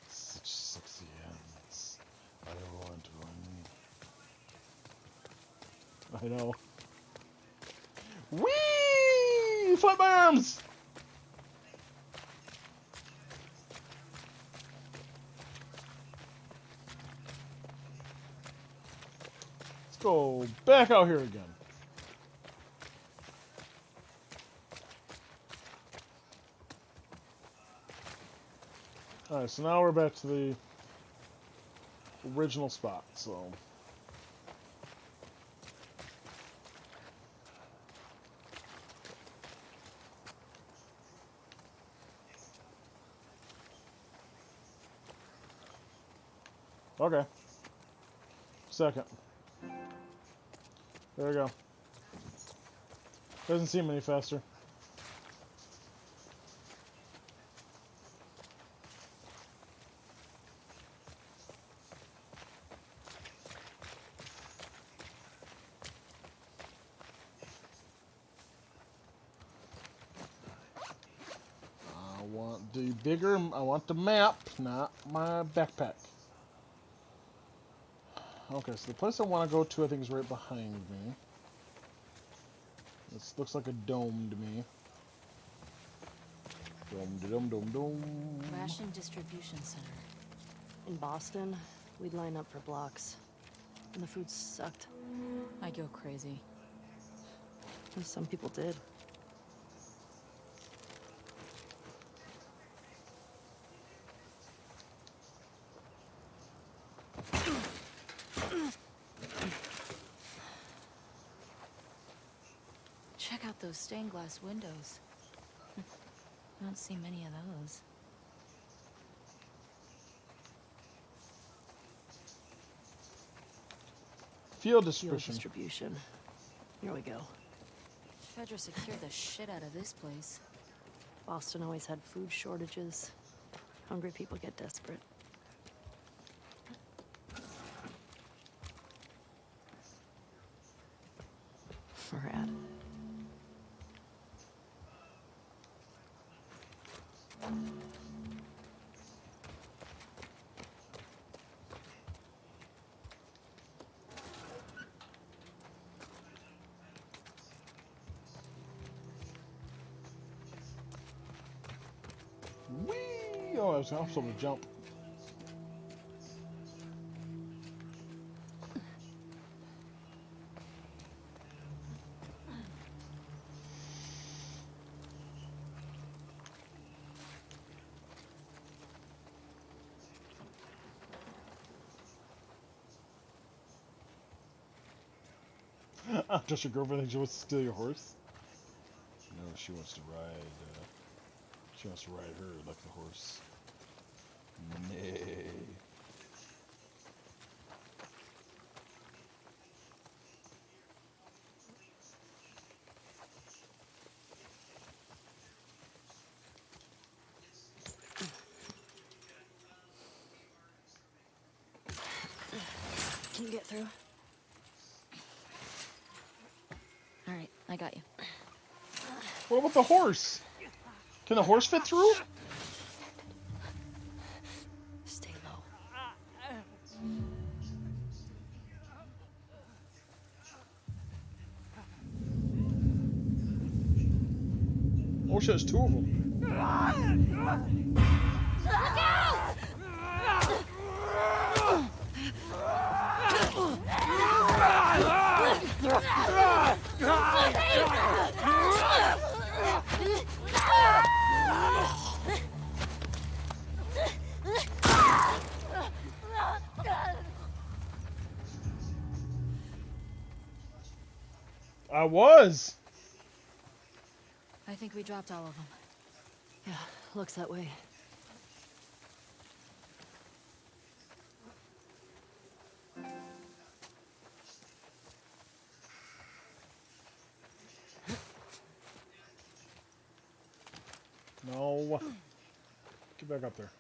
Such sexy hands. I want one. I know. Whee! Flip my arms! Let's go back out here again. Alright, so now we're back to the original spot, so... Okay. Second. There we go. Doesn't seem any faster. I want the bigger, I want the map, not my backpack. Okay, so the place I want to go to, I think, is right behind me. This looks like a dome to me. Dome. Ration distribution center. In Boston, we'd line up for blocks. And the food sucked. I go crazy. And some people did. Check out those stained glass windows. I don't see many of those. Field Fuel distribution. distribution. Here we go. Fedra secured the shit out of this place. Boston always had food shortages. Hungry people get desperate. Rad. Whee! Oh, I was also able to jump. Does your girlfriend think she wants to steal your horse? No, she wants to ride. She wants to ride her like the horse. Nay. Can you get through? All right, I got you. What about the horse? Can the horse fit through? Stay low. Oh shit, there's two of them. I was. I think we dropped all of them. Yeah, looks that way. No. Get back up there.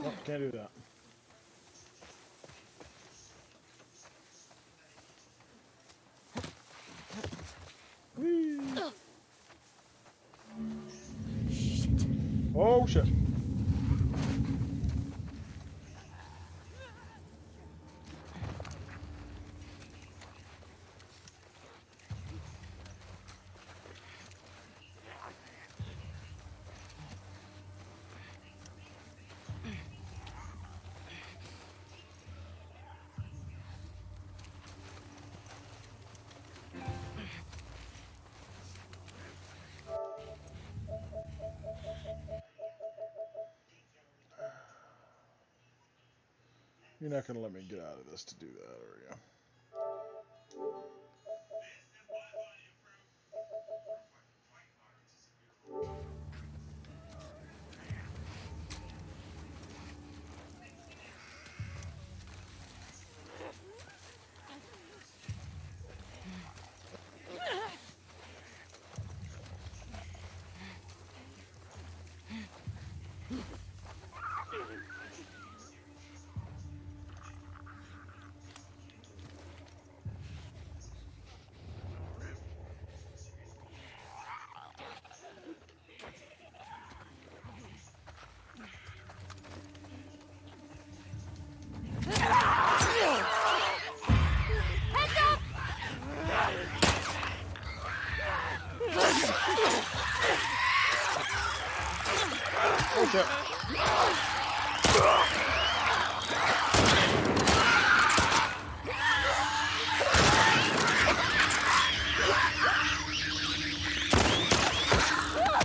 Nope, can't do that. Oh shit. You're not gonna let me get out of this to do that, are you? Okay.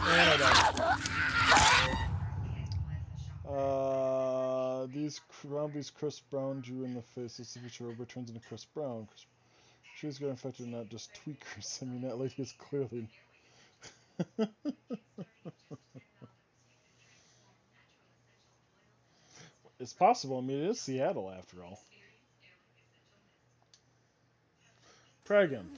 And I died. These zombies Chris Brown drew in the face. This feature robot turns into Chris Brown. She's got infected, not just tweakers. I mean, that lady is clearly... It's possible. I mean, it is Seattle after all. Try again.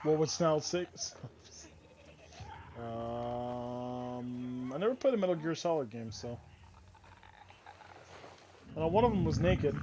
What would Snout say? I never played a Metal Gear Solid game, so. I know one of them was naked.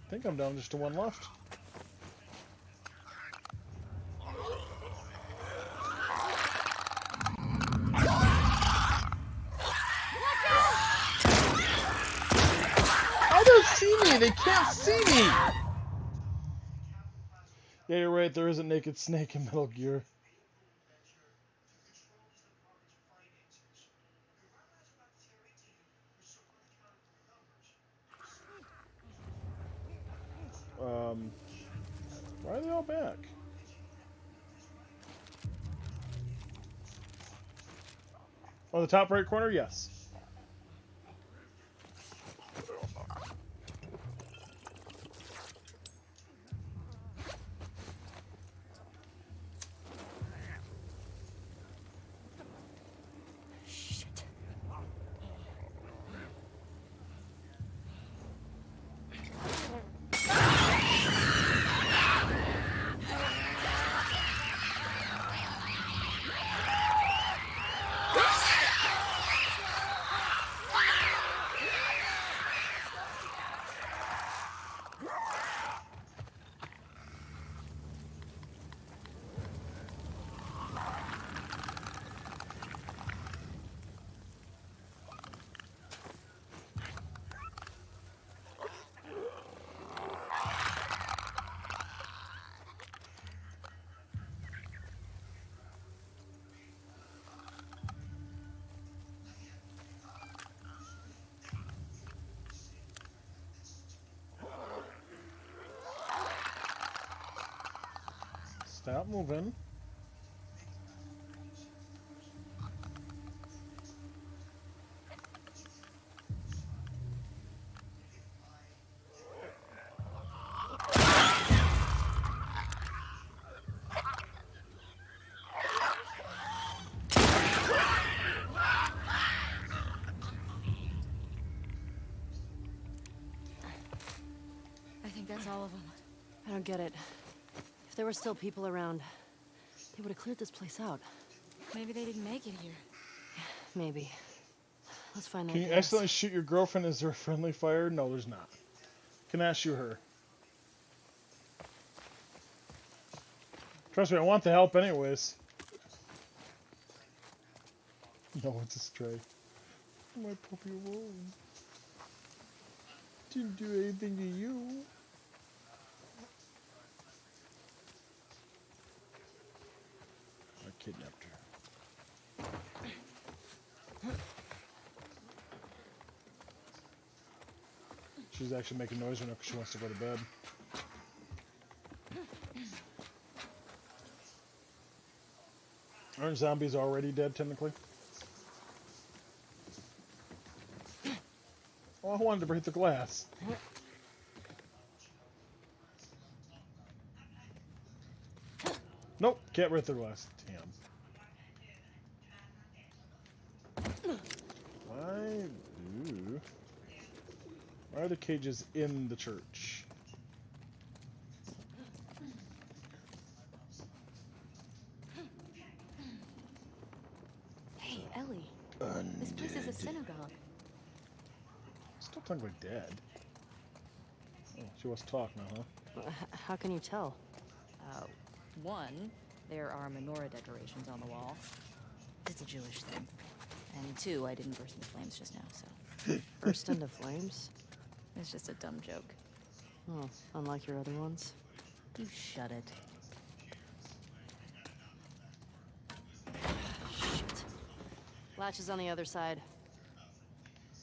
I think I'm down just to one left. How do they see me? They can't see me! Yeah, you're right. There is a naked snake in Metal Gear. Why are they all back? Oh, the top right corner? Yes. Stop moving. I think that's all of them. I don't get it. If there were still people around, they would have cleared this place out. Maybe they didn't make it here. Maybe. Let's find that Can you gas. accidentally shoot your girlfriend? Is there a friendly fire? No, there's not. Can I shoot her? Trust me, I want the help anyways. No, it's a stray. My puppy alone. Didn't do anything to you. I kidnapped her. She's actually making noise right now because she wants to go to bed. Aren't zombies already dead, technically? Oh, I wanted to break the glass. Nope, can't break the glass. Damn. Why are the cages in the church? Hey, Ellie. This place is a synagogue. Still talking about dead. Oh, she wants to talk now, huh? How can you tell? One, there are menorah decorations on the wall. It's a Jewish thing. And two, I didn't burst into flames just now, so Burst into flames? it's just a dumb joke. Oh, unlike your other ones. You shut it. Shit. Latch is on the other side.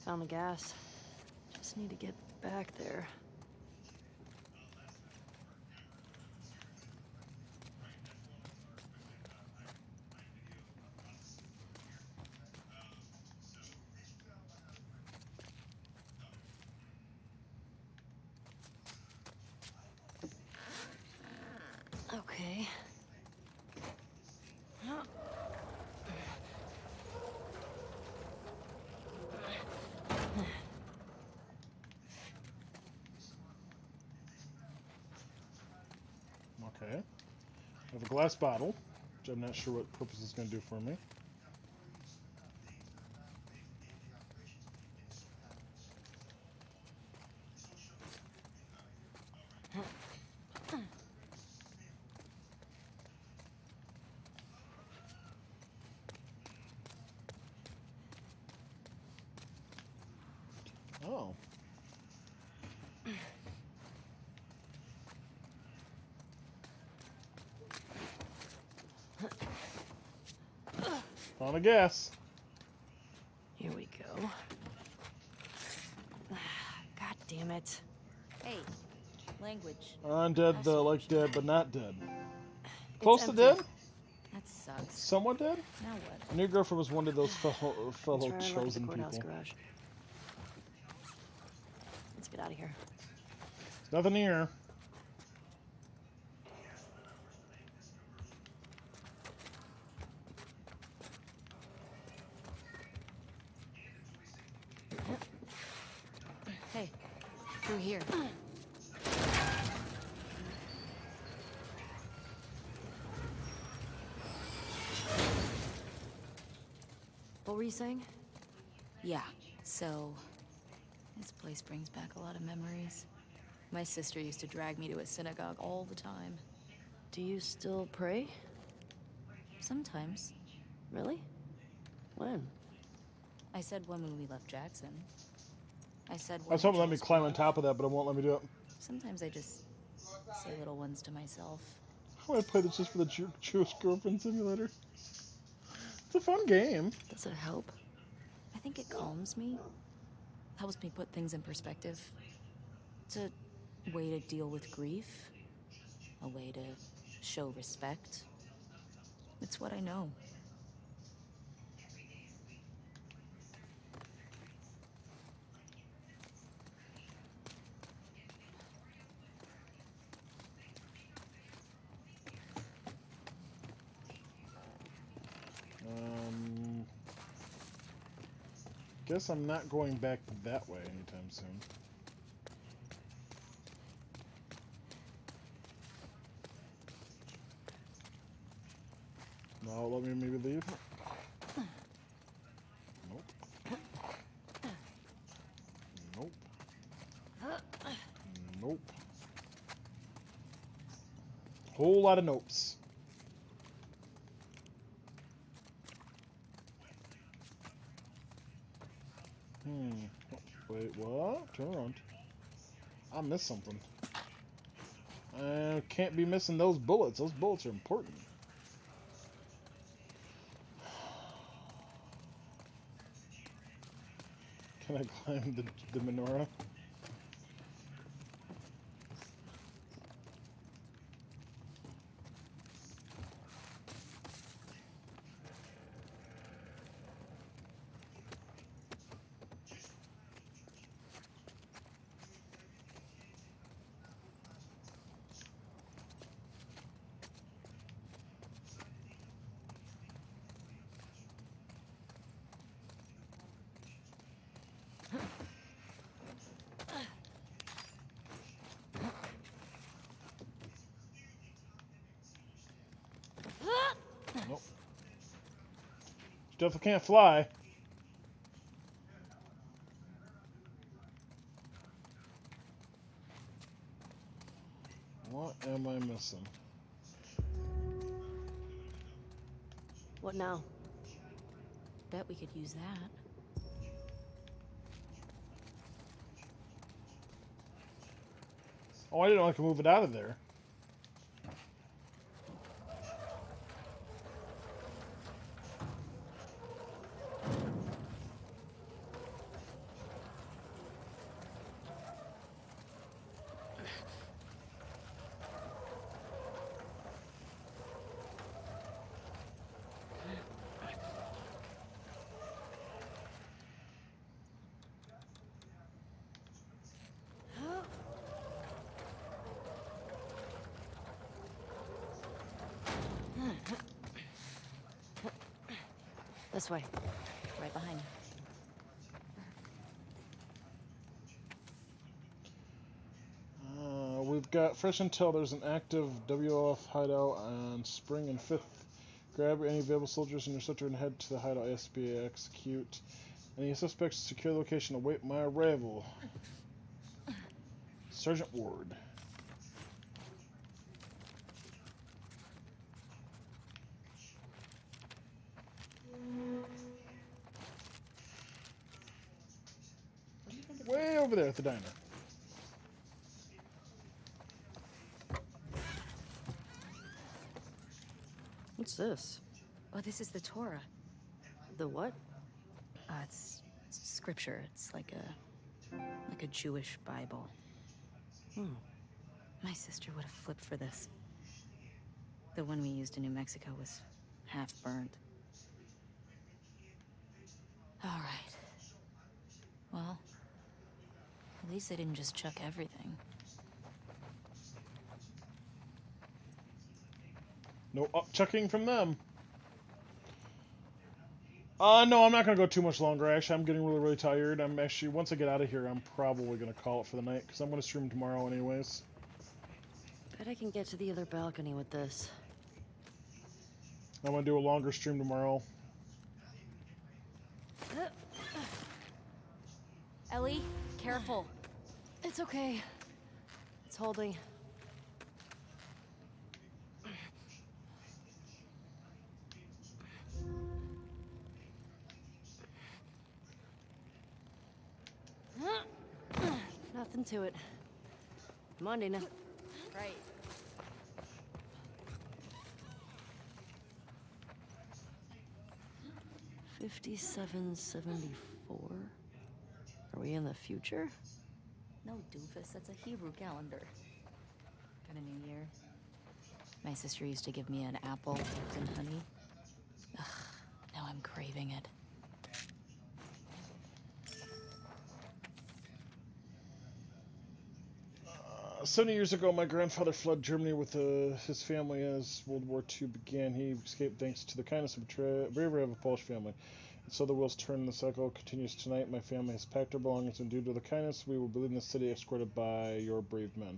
Found the gas. Just need to get back there. Okay. Okay. I have a glass bottle, which I'm not sure what purpose it's going to do for me. Oh. Found a gas. Here we go. God damn it. Hey, language. Undead, like dead, but not dead. It's Close to empty. dead? That sucks. Somewhat dead? Now what? My new girlfriend was one of those fellow Let's try and look at the chosen courthouse people. garage. Let's get out of here. There's nothing here. Hey, through here. What were you saying? Yeah, so this place brings back a lot of memories. My sister used to drag me to a synagogue all the time. Do you still pray? Sometimes. Really? When? I said when we left Jackson. I said I was hoping let me climb on top of that, but it won't let me do it. Sometimes I just say little ones to myself. I want to play this just for the Jewish Girlfriend Simulator. It's a fun game. Does it help? I think it calms me. Helps me put things in perspective. It's a way to deal with grief. A way to show respect. It's what I know. Guess I'm not going back that way anytime soon. No, let me maybe leave. Nope. Nope. Nope. Whole lot of nopes. Oh, wait, what? Turn around. I missed something. I can't be missing those bullets. Those bullets are important. Can I climb the menorah? Nope. Definitely can't fly. What am I missing? What now? Bet we could use that. Oh, I didn't know I could move it out of there. This way. Right behind you. We've got fresh intel. There's an active WOF hideout on Spring and 5th. Grab any available soldiers in your sector and head to the hideout ASAP. Execute any suspects. Secure the location. Await my arrival. Sergeant Ward. Way over there at the diner. What's this? Oh, this is the Torah. The what? It's scripture. It's like a Jewish Bible. My sister would have flipped for this. The one we used in New Mexico was half burned. All right. Well, at least they didn't just chuck everything. No upchucking from them. No, I'm not going to go too much longer. Actually, I'm getting really tired. I'm actually, once I get out of here, I'm probably going to call it for the night, because I'm going to stream tomorrow anyways. Bet I can get to the other balcony with this. I'm going to do a longer stream tomorrow. Ellie, careful. It's okay. It's holding. Nothing to it. Come on, Dana. Right. $57.74. Are we in the future? No, doofus. That's a Hebrew calendar. Got a new year. My sister used to give me an apple dipped in honey. Ugh, now I'm craving it. 70 years ago, my grandfather fled Germany with his family as World War II began. He escaped thanks to the kindness and bravery of a Polish family. And so the wheels turn and the cycle continues tonight. My family has packed our belongings, and due to the kindness, we will be leaving the city escorted by your brave men.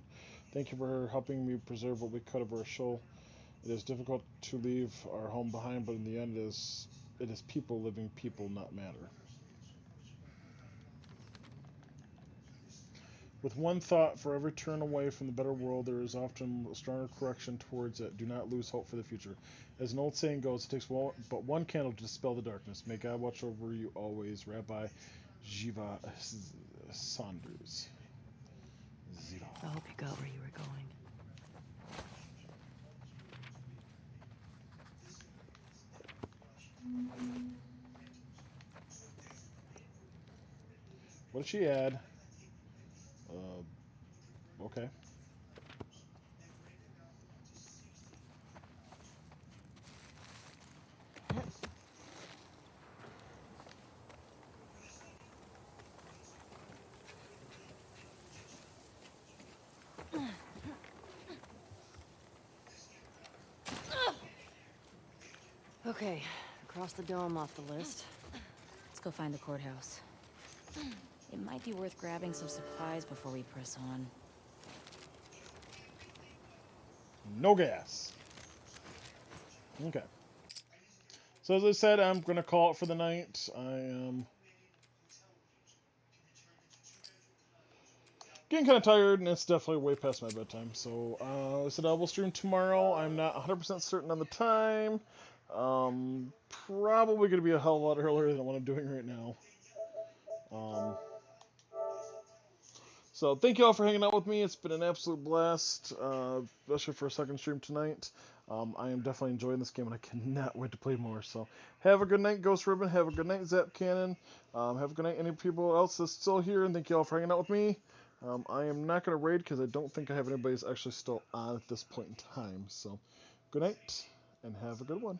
Thank you for helping me preserve what we could of our soul. It is difficult to leave our home behind, but in the end, it is people living people, not matter. With one thought, for every turn away from the better world, there is often a stronger correction towards it. Do not lose hope for the future. As an old saying goes, it takes but one candle to dispel the darkness. May God watch over you always. Rabbi Jiva Saunders. Zita. I hope you got where you were going. What did she add? Okay. Okay, cross the dome off the list. Let's go find the courthouse. It might be worth grabbing some supplies before we press on. No gas. Okay. So as I said, I'm going to call it for the night. I am getting kind of tired, and it's definitely way past my bedtime. So I said I will stream tomorrow. I'm not 100% certain on the time. Probably going to be a hell of a lot earlier than what I'm doing right now. So thank you all for hanging out with me. It's been an absolute blast, especially for a second stream tonight. I am definitely enjoying this game, and I cannot wait to play more. So have a good night, Ghost Ribbon. Have a good night, Zap Cannon. Have a good night, any people else that's still here, and thank you all for hanging out with me. I am not going to raid because I don't think I have anybody that's actually still on at this point in time. So good night, and have a good one.